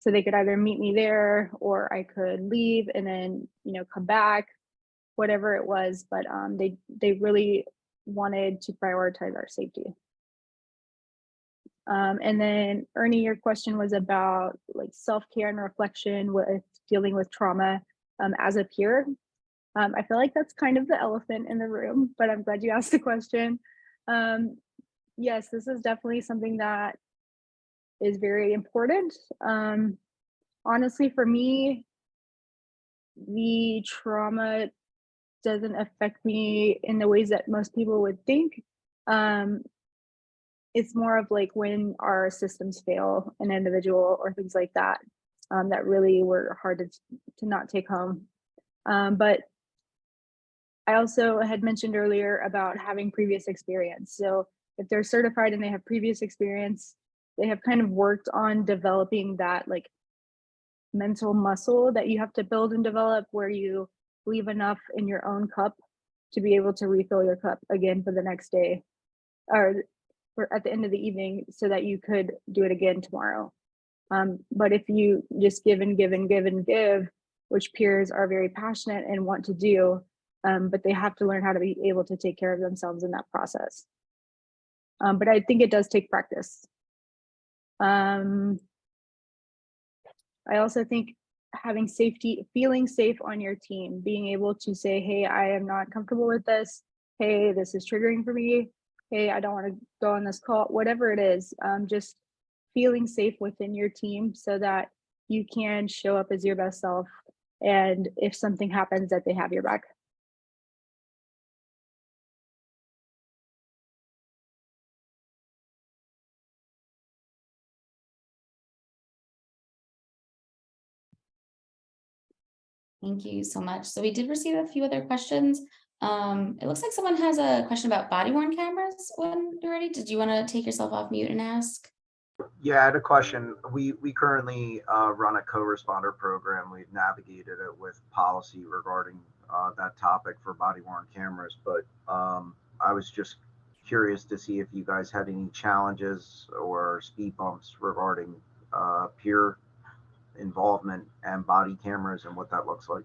So they could either meet me there or I could leave and then, come back, whatever it was. But they really wanted to prioritize our safety. And then Ernie, your question was about like self-care and reflection with dealing with trauma as a peer. I feel like that's kind of the elephant in the room, but I'm glad you asked the question. Yes, this is definitely something that is very important. Honestly, for me, the trauma doesn't affect me in the ways that most people would think. It's more of like when our systems fail an individual or things like that, that really were hard to not take home. But I also had mentioned earlier about having previous experience. So if they're certified and they have previous experience, they have kind of worked on developing that like mental muscle that you have to build and develop, where you leave enough in your own cup to be able to refill your cup again for the next day or at the end of the evening so that you could do it again tomorrow. But if you just give and give and give and give, which peers are very passionate and want to do, but they have to learn how to be able to take care of themselves in that process. But I think it does take practice. I also think having safety, feeling safe on your team, being able to say, hey, I am not comfortable with this. Hey, this is triggering for me. Hey, I don't want to go on this call, whatever it is, just feeling safe within your team so that you can show up as your best self. And if something happens, that they have your back. Thank you so much. So we did receive a few other questions. It looks like someone has a question about body worn cameras when you're ready. Did you want to take yourself off mute and ask? Yeah, I had a question. We currently run a co-responder program. We've navigated it with policy regarding that topic for body worn cameras, but I was just curious to see if you guys had any challenges or speed bumps regarding peer involvement and body cameras and what that looks like.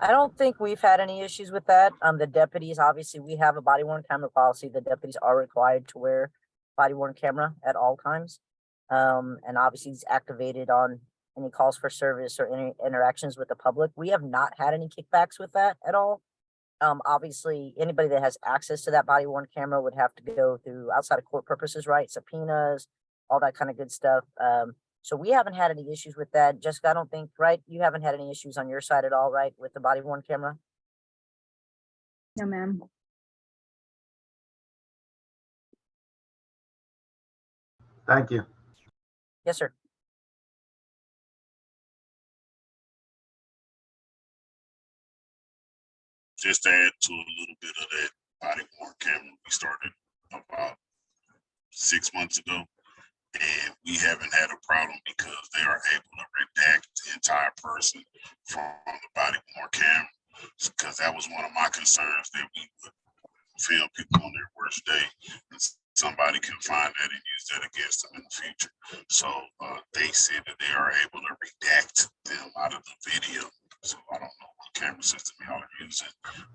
I don't think we've had any issues with that. The deputies, obviously, we have a body worn camera policy. The deputies are required to wear body worn camera at all times. And obviously it's activated on any calls for service or any interactions with the public. We have not had any kickbacks with that at all. Obviously anybody that has access to that body worn camera would have to go through outside of court purposes, right? Subpoenas, all that kind of good stuff. So we haven't had any issues with that. Jessica, I don't think, right? You haven't had any issues on your side at all, right? With the body worn camera? No, ma'am. Thank you. Yes, sir. Just to add to a little bit of that body worn camera, we started about 6 months ago, and we haven't had a problem because they are able to redact the entire person from the body worn camera. Because that was one of my concerns, that we would film people on their worst day, and somebody can find that and use that against them in the future. So they said that they are able to redact them out of the video. So I don't know what camera system y'all are using.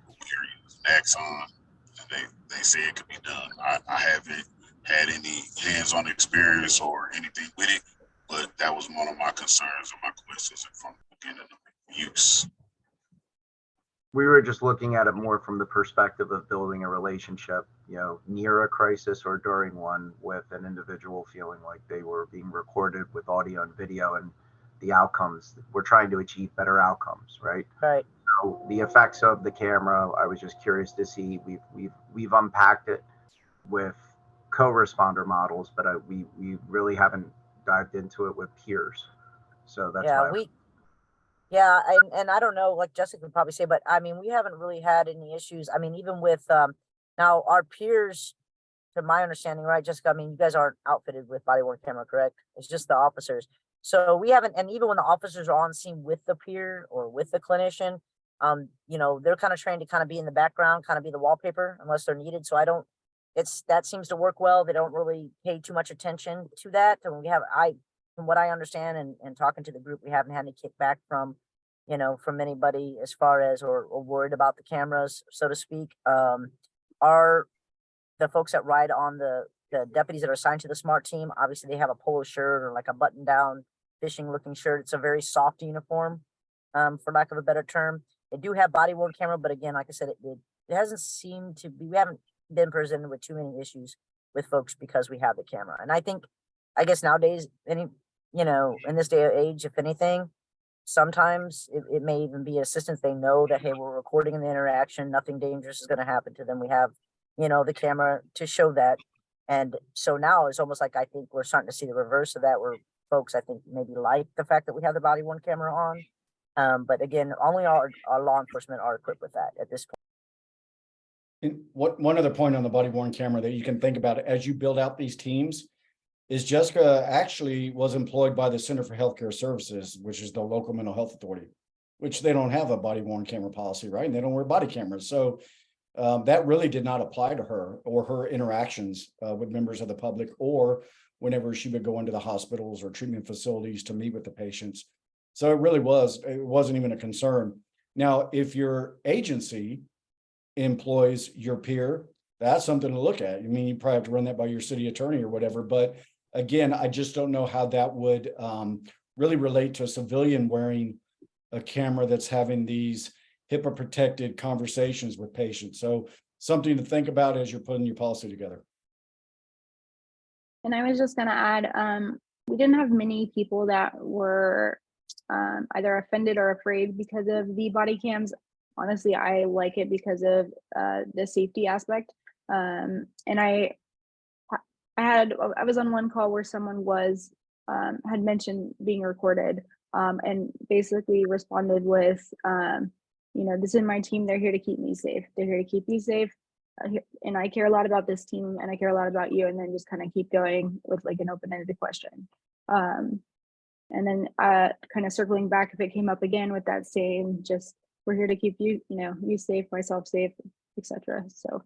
We're using Axon, and they say it could be done. I haven't had any hands-on experience or anything with it, but that was one of my concerns and my questions from the beginning of use. We were just looking at it more from the perspective of building a relationship, near a crisis or during one, with an individual feeling like they were being recorded with audio and video, and the outcomes. We're trying to achieve better outcomes, right? Right. So the effects of the camera, I was just curious to see. We've unpacked it with co-responder models, but we really haven't dived into it with peers. So that's why. Yeah, and I don't know, like Jessica would probably say, but I mean, we haven't really had any issues. I mean, even with now our peers, to my understanding, right, Jessica, I mean, you guys aren't outfitted with body worn camera, correct? It's just the officers. So we haven't, and even when the officers are on scene with the peer or with the clinician, they're kind of trained to kind of be in the background, kind of be the wallpaper unless they're needed. So that seems to work well. They don't really pay too much attention to that. And from what I understand and talking to the group, we haven't had any kickback from anybody as far as or worried about the cameras, so to speak. Are the folks that ride on the deputies that are assigned to the SMART team, obviously they have a polo shirt or like a button down fishing looking shirt. It's a very soft uniform, for lack of a better term. They do have body worn camera, but again, like I said, it hasn't seemed to be, we haven't been presented with too many issues with folks because we have the camera. And I guess nowadays, in this day of age, if anything, sometimes it may even be assistance. They know that, hey, we're recording the interaction, nothing dangerous is going to happen to them. We have, the camera to show that. And so now it's almost like, I think we're starting to see the reverse of that, where folks, I think, maybe like the fact that we have the body worn camera on. But again, only our law enforcement are equipped with that at this point. And one other point on the body worn camera that you can think about as you build out these teams is Jessica actually was employed by the Center for Healthcare Services, which is the local mental health authority, which they don't have a body worn camera policy, right? And they don't wear body cameras. So that really did not apply to her or her interactions with members of the public, or whenever she would go into the hospitals or treatment facilities to meet with the patients. So it wasn't even a concern. Now, if your agency employs your peer, that's something to look at. I mean, you probably have to run that by your city attorney or whatever, but again, I just don't know how that would really relate to a civilian wearing a camera that's having these HIPAA protected conversations with patients. So something to think about as you're putting your policy together. And I was just going to add, we didn't have many people that were either offended or afraid because of the body cams. Honestly, I like it because of the safety aspect. And I was on one call where someone had mentioned being recorded, and basically responded with, this is my team. They're here to keep me safe. They're here to keep you safe. And I care a lot about this team, and I care a lot about you. And then just kind of keep going with like an open-ended question. And then kind of circling back, if it came up again with that same, just we're here to keep you, you safe, myself safe, etc. So.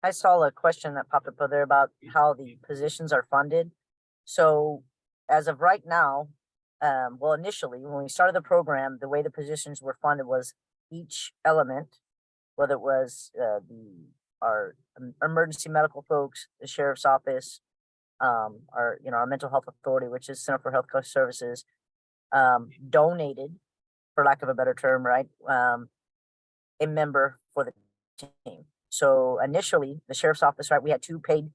I saw a question that popped up there about how the positions are funded. So as of right now, well, initially, when we started the program, the way the positions were funded was each element, whether it was our emergency medical folks, the sheriff's office, our mental health authority, which is Center for Health Care Services, donated, for lack of a better term, right, a member for the team. So initially, the sheriff's office, right, we had 2 paid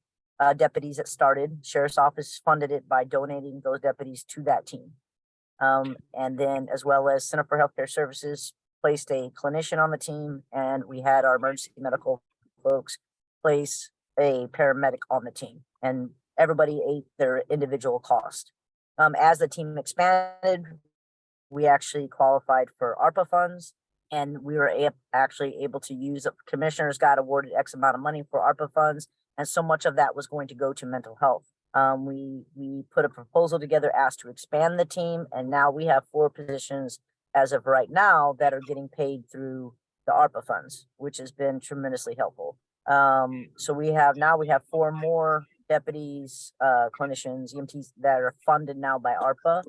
deputies that started. Sheriff's office funded it by donating those deputies to that team. And then as well as Center for Healthcare Services placed a clinician on the team, and we had our emergency medical folks place a paramedic on the team, and everybody ate their individual cost. As the team expanded, we actually qualified for ARPA funds, and we were actually able to use, commissioners got awarded X amount of money for ARPA funds, and so much of that was going to go to mental health. We put a proposal together, asked to expand the team, and now we have 4 positions as of right now that are getting paid through the ARPA funds, which has been tremendously helpful. So we have 4 more deputies, clinicians, EMTs that are funded now by ARPA.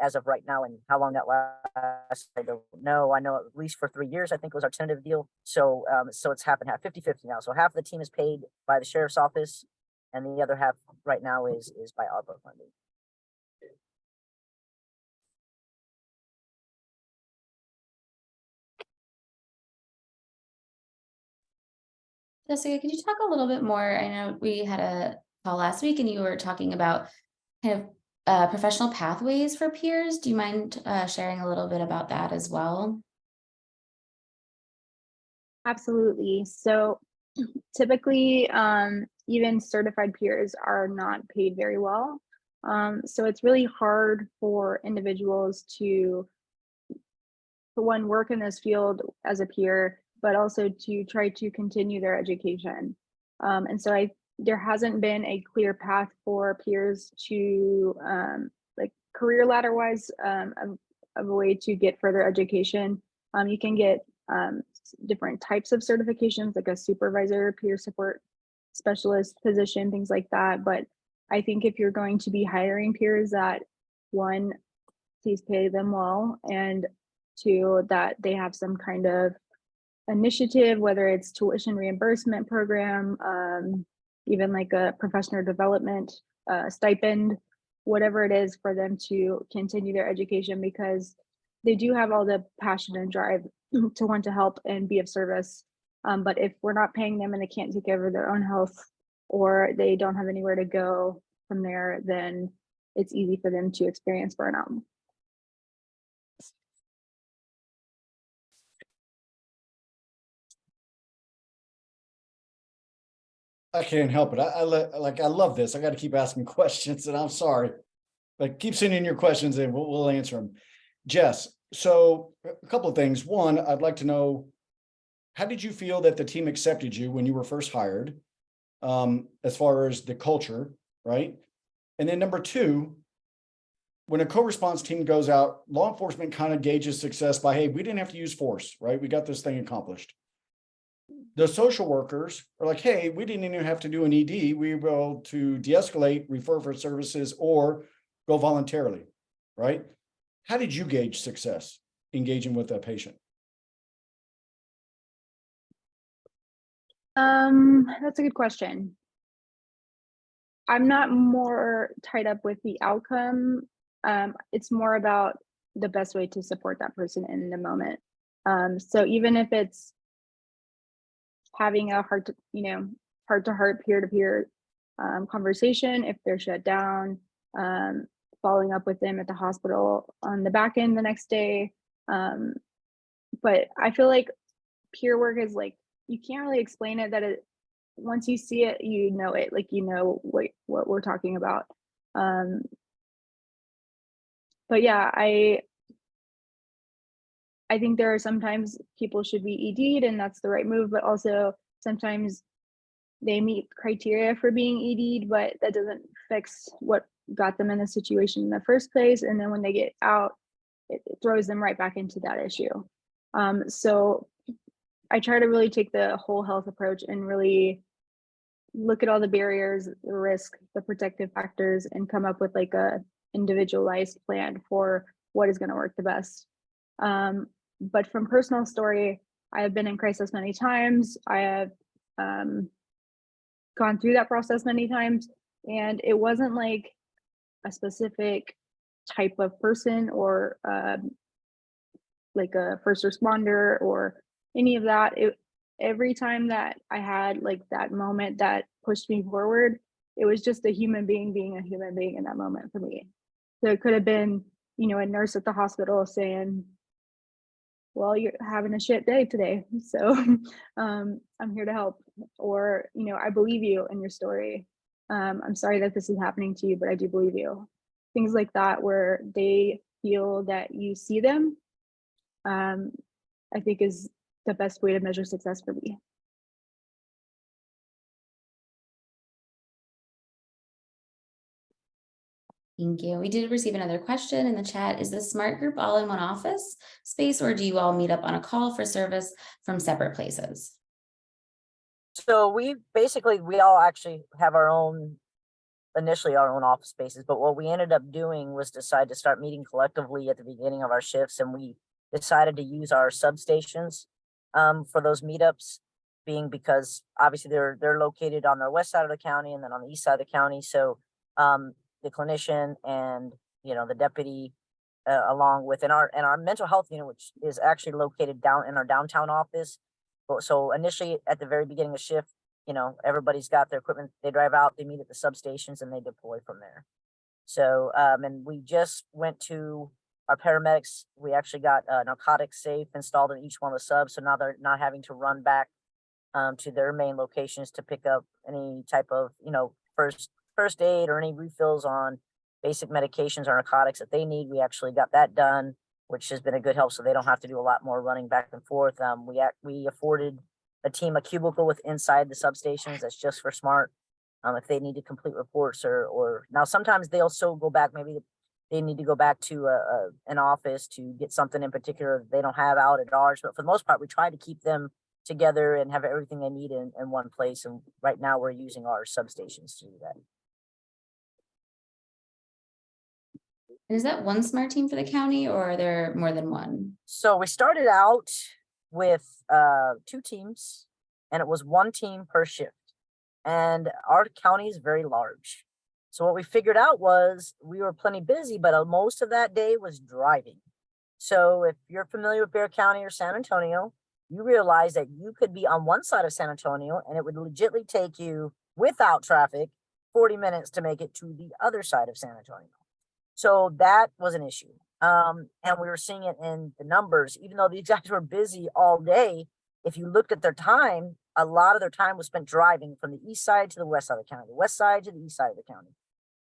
As of right now, and how long that lasts, I don't know. I know at least for 3 years, I think was our tentative deal. So so it's half and half, 50-50 now. So half of the team is paid by the sheriff's office, and the other half right now is by ARPA funding. Jessica, could you talk a little bit more? I know we had a call last week and you were talking about kind of professional pathways for peers. Do you mind sharing a little bit about that as well? Absolutely. So typically, even certified peers are not paid very well. So it's really hard for individuals to, for one, work in this field as a peer, but also to try to continue their education. And so there hasn't been a clear path for peers to like career ladder wise of a way to get further education. You can get different types of certifications, like a supervisor, peer support specialist position, things like that. But I think if you're going to be hiring peers, that one, please pay them well, and 2, that they have some kind of initiative, whether it's tuition reimbursement program, even like a professional development stipend, whatever it is, for them to continue their education, because they do have all the passion and drive to want to help and be of service. But if we're not paying them and they can't take care of their own health, or they don't have anywhere to go from there, then it's easy for them to experience burnout. I can't help it. I love this. I got to keep asking questions, and I'm sorry, but keep sending your questions in. We'll answer them. Jess, so a couple of things. One, I'd like to know, how did you feel that the team accepted you when you were first hired, as far as the culture, right? And then number 2, when a co-response team goes out, law enforcement kind of gauges success by, hey, we didn't have to use force, right? We got this thing accomplished. The social workers are like, hey, we didn't even have to do an ED. We were able to de-escalate, refer for services, or go voluntarily, right? How did you gauge success engaging with a patient? That's a good question. I'm not more tied up with the outcome. It's more about the best way to support that person in the moment. So even if it's having a heart-to-heart, peer-to-peer conversation, if they're shut down, following up with them at the hospital on the back end the next day. But I feel like peer work is like, you can't really explain it, that once you see it, you know it, like, you know what we're talking about. But yeah, I think there are sometimes people should be ED'd and that's the right move, but also sometimes they meet criteria for being ED'd, but that doesn't fix what got them in the situation in the first place. And then when they get out, it throws them right back into that issue. So I try to really take the whole health approach and really look at all the barriers, the risk, the protective factors, and come up with like a individualized plan for what is going to work the best. But from personal story, I have been in crisis many times. I have gone through that process many times, and it wasn't like a specific type of person or like a first responder or any of that. Every time that I had like that moment that pushed me forward, it was just a human being being a human being in that moment for me. So it could have been, you know, a nurse at the hospital saying, well, you're having a shit day today, so I'm here to help. Or, you know, I believe you in your story. I'm sorry that this is happening to you, but I do believe you. Things like that, where they feel that you see them, I think is the best way to measure success for me. Thank you. We did receive another question in the chat. Is the SMART group all in one office space, or do you all meet up on a call for service from separate places? So we all actually have initially our own office spaces, but what we ended up doing was decide to start meeting collectively at the beginning of our shifts, and we decided to use our substations for those meetups, being because obviously they're located on the west side of the county and then on the east side of the county. So the clinician and, you know, the deputy along with our mental health unit, which is actually located down in our downtown office. So initially at the very beginning of shift, you know, everybody's got their equipment, they drive out, they meet at the substations, and they deploy from there. So and we just went to our paramedics. We actually got narcotics safe installed in each one of the subs, so now they're not having to run back to their main locations to pick up any type of, you know, first aid or any refills on basic medications or narcotics that they need. We actually got that done, which has been a good help, so they don't have to do a lot more running back and forth. We afforded a team a cubicle with inside the substations that's just for SMART. If they need to complete reports or now sometimes they'll still go back, maybe they need to go back to an office to get something in particular they don't have out at ours, but for the most part, we try to keep them together and have everything they need in one place. And right now we're using our substations to do that. And is that one SMART team for the county, or are there more than one? So we started out with 2 teams, and it was 1 team per shift. And our county is very large. So what we figured out was we were plenty busy, but most of that day was driving. So if you're familiar with Bexar County or San Antonio, you realize that you could be on one side of San Antonio and it would legitimately take you, without traffic, 40 minutes to make it to the other side of San Antonio. So that was an issue. And we were seeing it in the numbers, even though these guys were busy all day. If you looked at their time, a lot of their time was spent driving from the east side to the west side of the county, the west side to the east side of the county.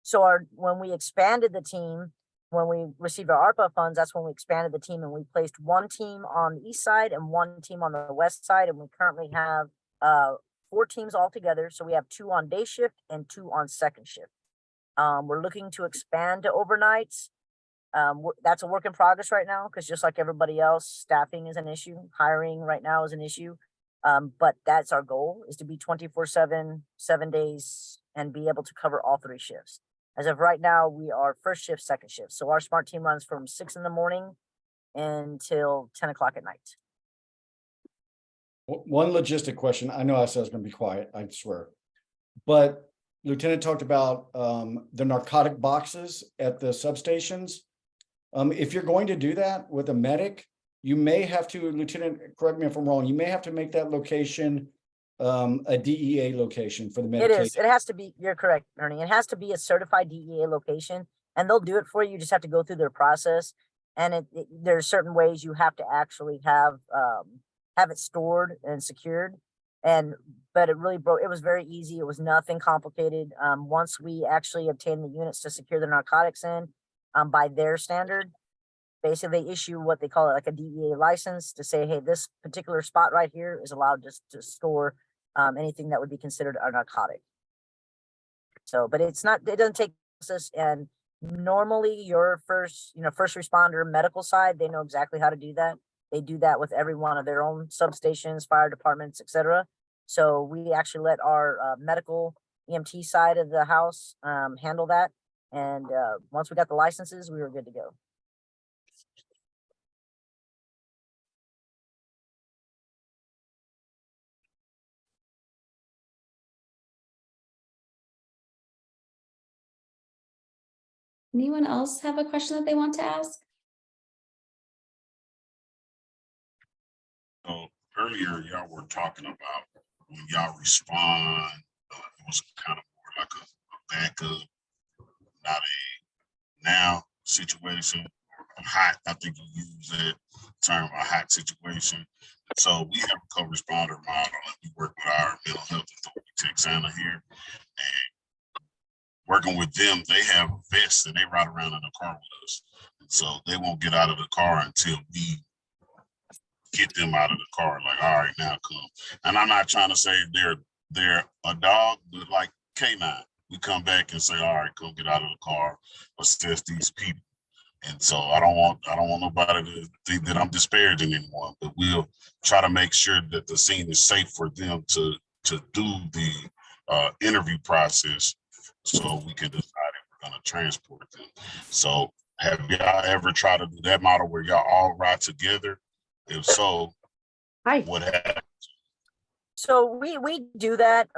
So when we expanded the team, when we received our ARPA funds, that's when we expanded the team and we placed 1 team on the east side and 1 team on the west side. And we currently have 4 teams altogether. So we have 2 on day shift and 2 on second shift. We're looking to expand to overnights. That's a work in progress right now, because just like everybody else, staffing is an issue. Hiring right now is an issue. But that's our goal, is to be 24/7, 7 days, and be able to cover all 3 shifts. As of right now, we are first shift, second shift. So our SMART team runs from 6 in the morning until 10 o'clock at night. One logistic question. I know I said I was going to be quiet, I swear. But Lieutenant talked about the narcotic boxes at the substations. If you're going to do that with a medic, you may have to, Lieutenant, correct me if I'm wrong, you may have to make that location a DEA location for the medication. It is. It has to be, you're correct, Ernie. It has to be a certified DEA location, and they'll do it for you. You just have to go through their process. And there's certain ways you have to actually have it stored and secured. But it really broke. It was very easy. It was nothing complicated. Once we actually obtained the units to secure the narcotics in, by their standard, basically they issue what they call it like a DEA license to say, hey, this particular spot right here is allowed just to store anything that would be considered a narcotic. So, but it's not, it doesn't take us. And normally your first responder medical side, they know exactly how to do that. They do that with every one of their own substations, fire departments, etc. So we actually let our medical EMT side of the house handle that. And once we got the licenses, we were good to go. Anyone else have a question that they want to ask? So earlier, y'all were talking about when y'all respond, it was kind of more like a backup, not a now situation, a hot, I think you use that term, a hot situation. So we have a co-responder model and we work with our mental health authority, Texana here. And working with them, they have vests and they ride around in the car with us. And so they won't get out of the car until we get them out of the car, like, all right, now come. And I'm not trying to say they're a dog, but like K9, we come back and say, all right, come get out of the car, assess these people. And so I don't want nobody to think that I'm disparaging anyone, but we'll try to make sure that the scene is safe for them to do the interview process, so we can decide if we're going to transport them. So have y'all ever tried to do that model where y'all all ride together? If so, what happened? So we do that.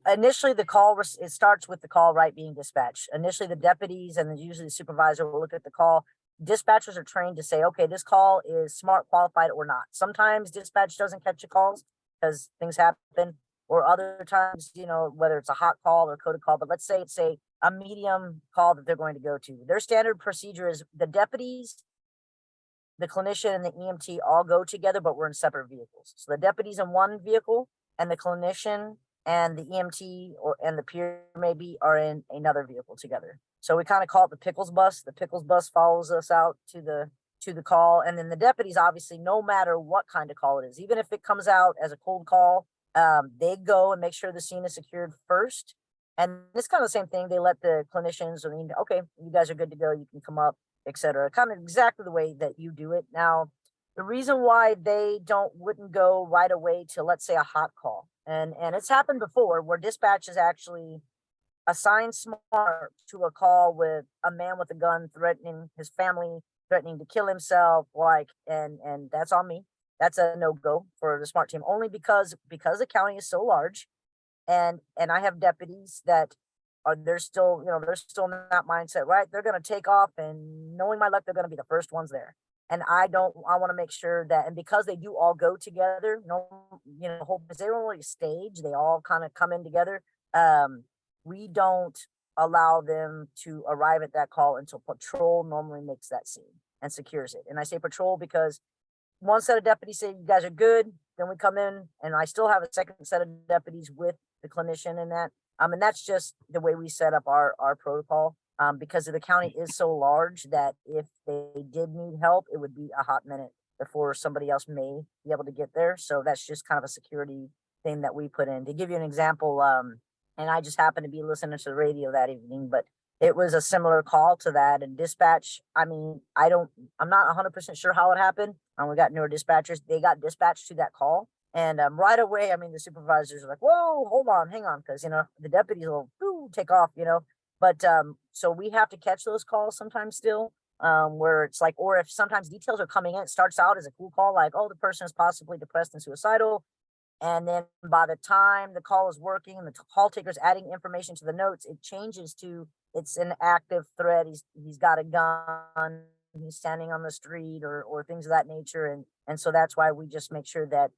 Initially the call, it starts with the call being dispatched. Initially the deputies and usually the supervisor will look at the call. Dispatchers are trained to say, okay, this call is smart, qualified or not. Sometimes dispatch doesn't catch the calls because things happen, or other times, whether it's a hot call or coded call, but let's say it's a medium call that they're going to go to. Their standard procedure is the deputies, the clinician and the EMT all go together, but we're in separate vehicles. So the deputy's in one vehicle and the clinician and the EMT and the peer maybe are in another vehicle together. So we kind of call it the pickles bus. The pickles bus follows us out to the call. And then the deputies, obviously, no matter what kind of call it is, even if it comes out as a cold call, they go and make sure the scene is secured first. And it's kind of the same thing. They let the clinicians, okay, you guys are good to go. You can come up, etc. Kind of exactly the way that you do it. Now, the reason why they wouldn't go right away to, let's say, a hot call, and it's happened before where dispatch is actually assigned smart to a call with a man with a gun threatening his family, threatening to kill himself, and that's on me. That's a no-go for the smart team, only because the county is so large, and I have deputies that they're still in that mindset, right? They're going to take off, and knowing my luck, they're going to be the first ones there. And I want to make sure that, and because they do all go together, they don't really stage, they all kind of come in together. We don't allow them to arrive at that call until patrol normally makes that scene and secures it. And I say patrol because one set of deputies say, you guys are good. Then we come in and I still have a second set of deputies with the clinician in that. And that's just the way we set up our protocol. Because the county is so large that if they did need help, it would be a hot minute before somebody else may be able to get there. So that's just kind of a security thing that we put in. To give you an example, and I just happened to be listening to the radio that evening, but it was a similar call to that. And dispatch, I'm not 100% sure how it happened. We got newer dispatchers. They got dispatched to that call. And right away, the supervisors are like, whoa, hold on, hang on. Because, the deputies will take off, But so we have to catch those calls sometimes still, where it's like, or if sometimes details are coming in, it starts out as a cool call, like, oh, the person is possibly depressed and suicidal. And then by the time the call is working and the call taker is adding information to the notes, it changes to it's an active threat. He's got a gun. He's standing on the street or things of that nature. And so that's why we just make sure that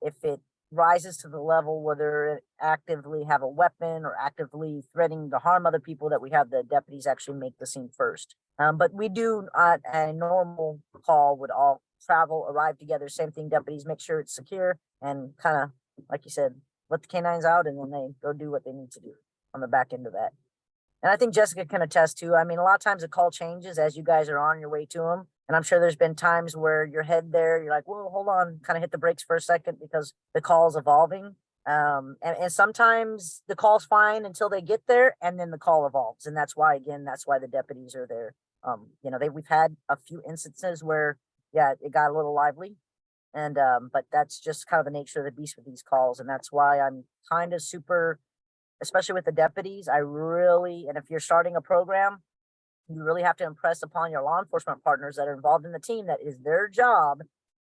if it rises to the level where they actively have a weapon or actively threatening to harm other people, that we have the deputies actually make the scene first. But we do a normal call would all travel, arrive together. Same thing, deputies, make sure it's secure and kind of, like you said, let the canines out and then they go do what they need to do on the back end of that. And I think Jessica can attest too. I mean, a lot of times the call changes as you guys are on your way to them. And I'm sure there's been times where you're head there, you're like, whoa, hold on, kind of hit the brakes for a second because the call is evolving. And sometimes the call's fine until they get there and then the call evolves. And that's why, again, that's why the deputies are there. You know, we've had a few instances where, yeah, it got a little lively. And, but that's just kind of the nature of the beast with these calls. And that's why I'm kind of super, especially with the deputies, I really, and if you're starting a program, you really have to impress upon your law enforcement partners that are involved in the team that is their job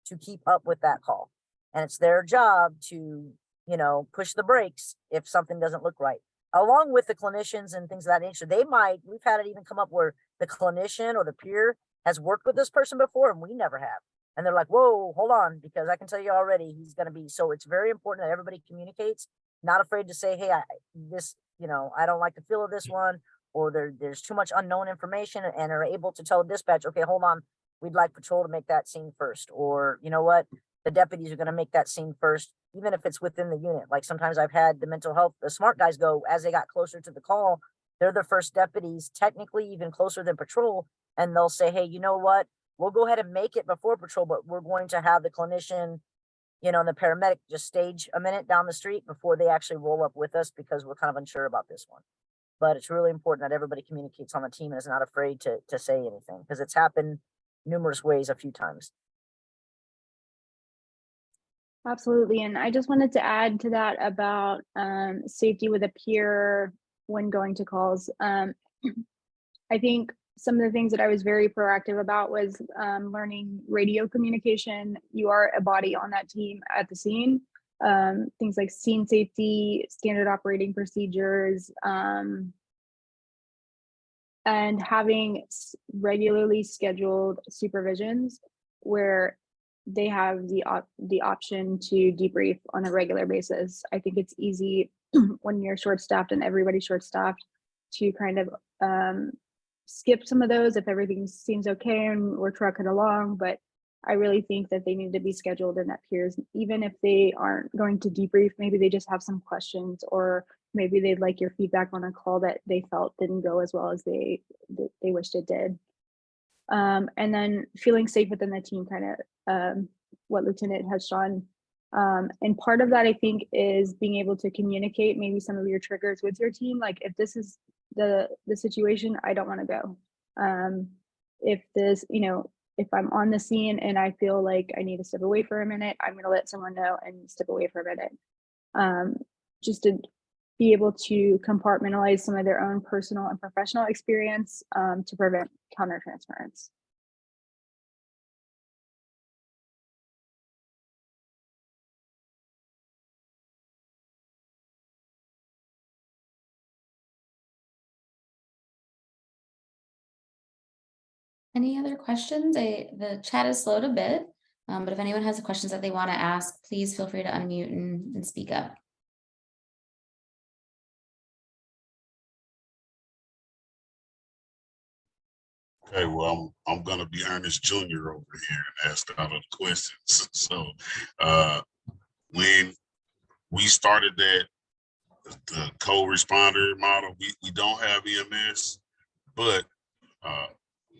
to keep up with that call. And it's their job to, you know, push the brakes if something doesn't look right. Along with the clinicians and things of that nature, we've had it even come up where the clinician or the peer has worked with this person before and we never have. And they're like, whoa, hold on, because I can tell you already he's going to be, so it's very important that everybody communicates, not afraid to say, hey, I don't like the feel of this one, or there's too much unknown information, and are able to tell dispatch, okay, hold on, we'd like patrol to make that scene first. Or you know what, the deputies are going to make that scene first, even if it's within the unit. Like sometimes I've had the mental health, the smart guys go, as they got closer to the call, they're the first deputies, technically even closer than patrol. And they'll say, hey, you know what, we'll go ahead and make it before patrol, but we're going to have the clinician, you know, and the paramedic just stage a minute down the street before they actually roll up with us because we're kind of unsure about this one. But it's really important that everybody communicates on the team and is not afraid to say anything, because it's happened numerous ways a few times. Absolutely. And I just wanted to add to that about safety with a peer when going to calls. I think some of the things that I was very proactive about was learning radio communication. You are a body on that team at the scene. Things like scene safety, standard operating procedures, and having regularly scheduled supervisions where they have the option to debrief on a regular basis. I think it's easy when you're short-staffed and everybody's short-staffed to kind of skip some of those if everything seems okay and we're trucking along. But I really think that they need to be scheduled and that peers, even if they aren't going to debrief, maybe they just have some questions, or maybe they'd like your feedback on a call that they felt didn't go as well as they wished it did. And then feeling safe within the team, kind of what Lieutenant touched on. And part of that, I think, is being able to communicate maybe some of your triggers with your team. Like, if this is the situation, I don't want to go. If this, if I'm on the scene and I feel like I need to step away for a minute, I'm going to let someone know and step away for a minute. Just to be able to compartmentalize some of their own personal and professional experience to prevent countertransference. Any other questions? The chat has slowed a bit, but if anyone has questions that they want to ask, please feel free to unmute and speak up. Okay, well, I'm gonna be Ernest Jr. over here and ask all of the questions. So when we started the co-responder model, we don't have EMS, but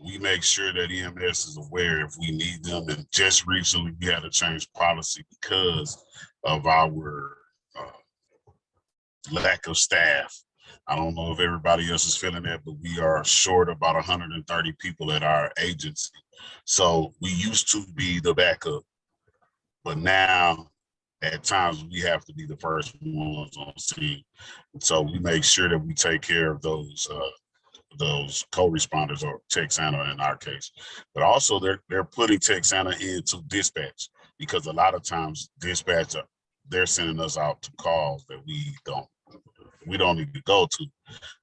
we make sure that EMS is aware if we need them. And just recently we had to change policy because of our lack of staff. I don't know if everybody else is feeling that, but we are short about 130 people at our agency. So we used to be the backup, but now at times we have to be the first ones on scene. So we make sure that we take care of those co-responders, or Texana in our case. But also they're putting Texana into dispatch, because a lot of times dispatch, they're sending us out to calls that we don't need to go to.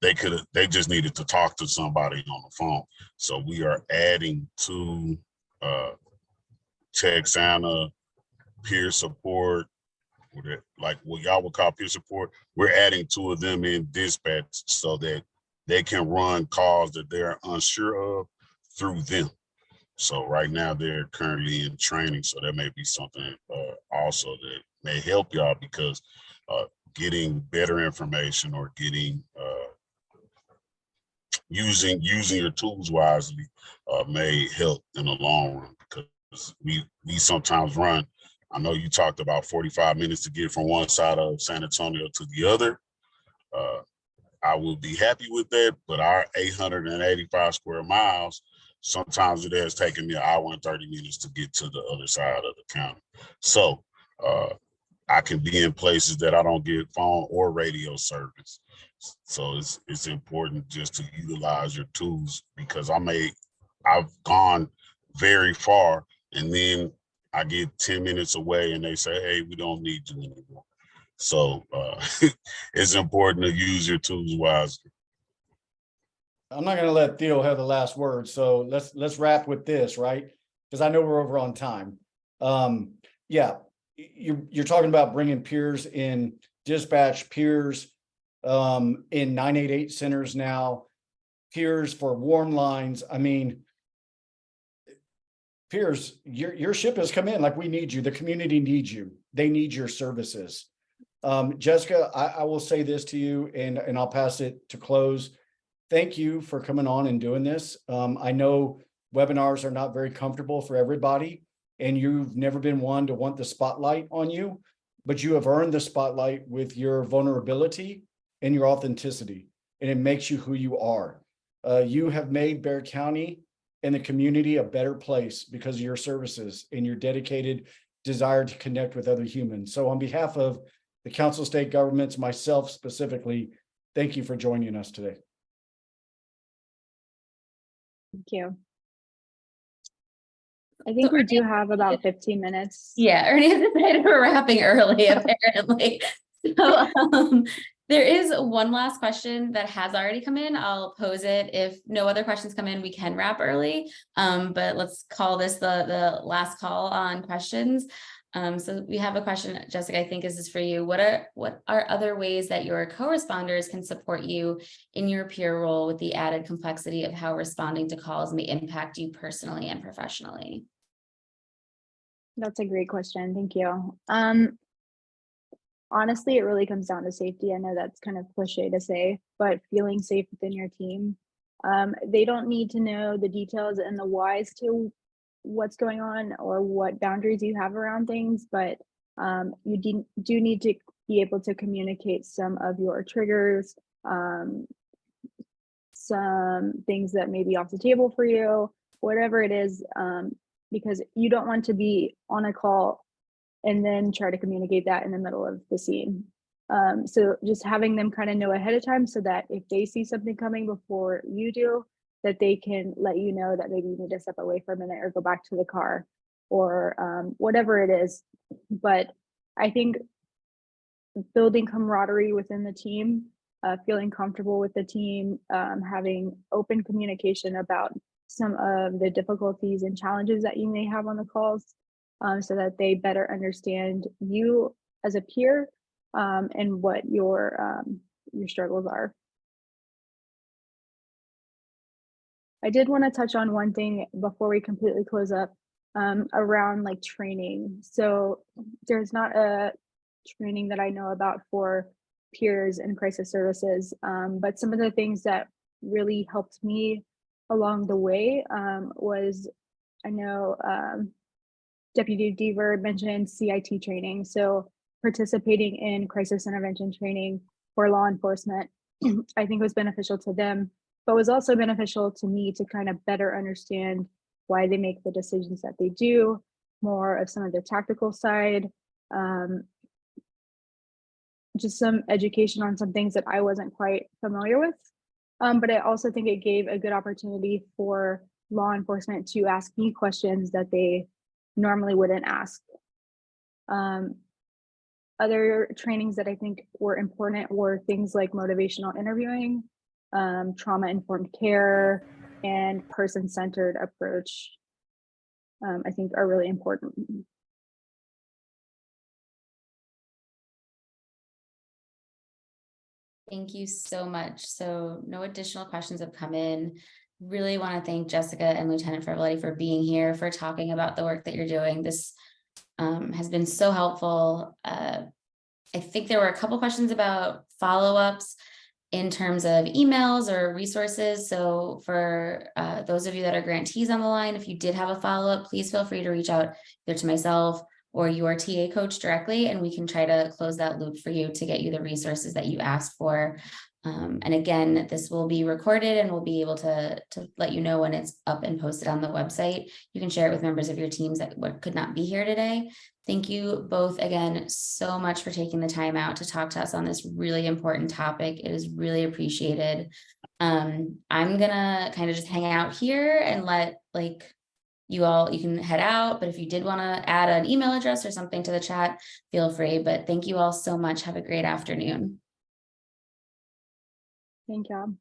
They just needed to talk to somebody on the phone. So we are adding to Texana peer support, like what y'all would call peer support. We're adding 2 of them in dispatch so that they can run calls that they're unsure of through them. So right now they're currently in training. So that may be something also that may help y'all because getting better information or getting using your tools wisely may help in the long run because we sometimes run. I know you talked about 45 minutes to get from one side of San Antonio to the other. I will be happy with that, but our 885 square miles, sometimes it has taken me an hour and 30 minutes to get to the other side of the county. So I can be in places that I don't get phone or radio service. So it's important just to utilize your tools because I've gone very far and then I get 10 minutes away and they say, hey, we don't need you anymore. So it's important to use your tools wisely. I'm not going to let Theo have the last word. So let's wrap with this, right? Because I know we're over on time. Yeah, you're talking about bringing peers in dispatch, peers in 988 centers now, peers for warm lines. I mean, peers, your ship has come in. Like, we need you. The community needs you. They need your services. Jessica, I will say this to you, and I'll pass it to close. Thank you for coming on and doing this. I know webinars are not very comfortable for everybody, and you've never been one to want the spotlight on you, but you have earned the spotlight with your vulnerability and your authenticity, and it makes you who you are. You have made Bexar County and the community a better place because of your services and your dedicated desire to connect with other humans. So on behalf of the council, state governments, myself specifically, thank you for joining us today. Thank you. I think we do have about 15 minutes. Yeah, Ernie has decided we're wrapping early, apparently. So there is one last question that has already come in. I'll pose it. If no other questions come in, we can wrap early. But let's call this the last call on questions. So we have a question, Jessica, I think this is for you. What are other ways that your co-responders can support you in your peer role with the added complexity of how responding to calls may impact you personally and professionally? That's a great question. Thank you. Honestly, it really comes down to safety. I know that's kind of cliche to say, but feeling safe within your team. They don't need to know the details and the whys to what's going on or what boundaries you have around things, but you do need to be able to communicate some of your triggers, some things that may be off the table for you, whatever it is, because you don't want to be on a call and then try to communicate that in the middle of the scene. So just having them kind of know ahead of time so that if they see something coming before you do, that they can let you know that maybe you need to step away for a minute or go back to the car or whatever it is. But I think building camaraderie within the team, feeling comfortable with the team, having open communication about some of the difficulties and challenges that you may have on the calls, so that they better understand you as a peer and what your struggles are. I did want to touch on one thing before we completely close up around like training. So there's not a training that I know about for peers in crisis services, but some of the things that really helped me along the way was, I know Deputy Deaver mentioned CIT training. So participating in crisis intervention training for law enforcement, I think was beneficial to them, but was also beneficial to me to kind of better understand why they make the decisions that they do, more of some of the tactical side, just some education on some things that I wasn't quite familiar with. But I also think it gave a good opportunity for law enforcement to ask me questions that they normally wouldn't ask. Other trainings that I think were important were things like motivational interviewing, trauma-informed care, and person-centered approach, I think are really important. Thank you so much. So no additional questions have come in. really want to thank Jessica and Lieutenant Freveletti for being here, for talking about the work that you're doing. This has been so helpful. I think there were a couple questions about follow-ups in terms of emails or resources. So for those of you that are grantees on the line, if you did have a follow-up, please feel free to reach out either to myself or your TA coach directly, and we can try to close that loop for you to get you the resources that you asked for. And again, this will be recorded and we'll be able to let you know when it's up and posted on the website. You can share it with members of your teams that could not be here today. Thank you both again so much for taking the time out to talk to us on this really important topic. It is really appreciated. I'm gonna kind of just hang out here and let you can head out, but if you did want to add an email address or something to the chat, feel free. But thank you all so much. Have a great afternoon. Thank you.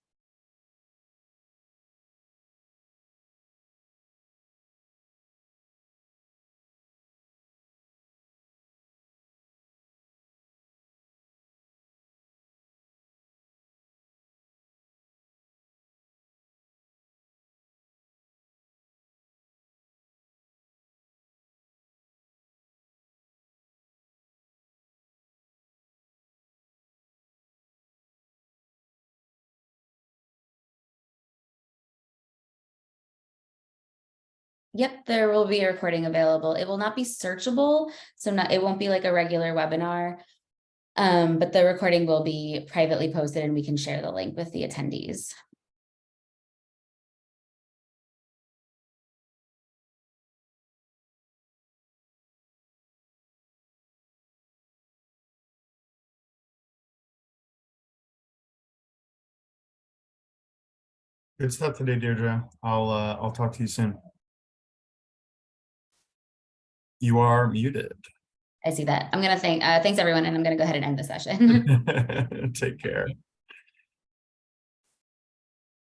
Yep, there will be a recording available. It will not be searchable, so it won't be like a regular webinar. But the recording will be privately posted and we can share the link with the attendees. Good stuff today, Deirdre. I'll talk to you soon. You are muted. I see that. I'm gonna thanks everyone, and I'm gonna go ahead and end the session. Take care.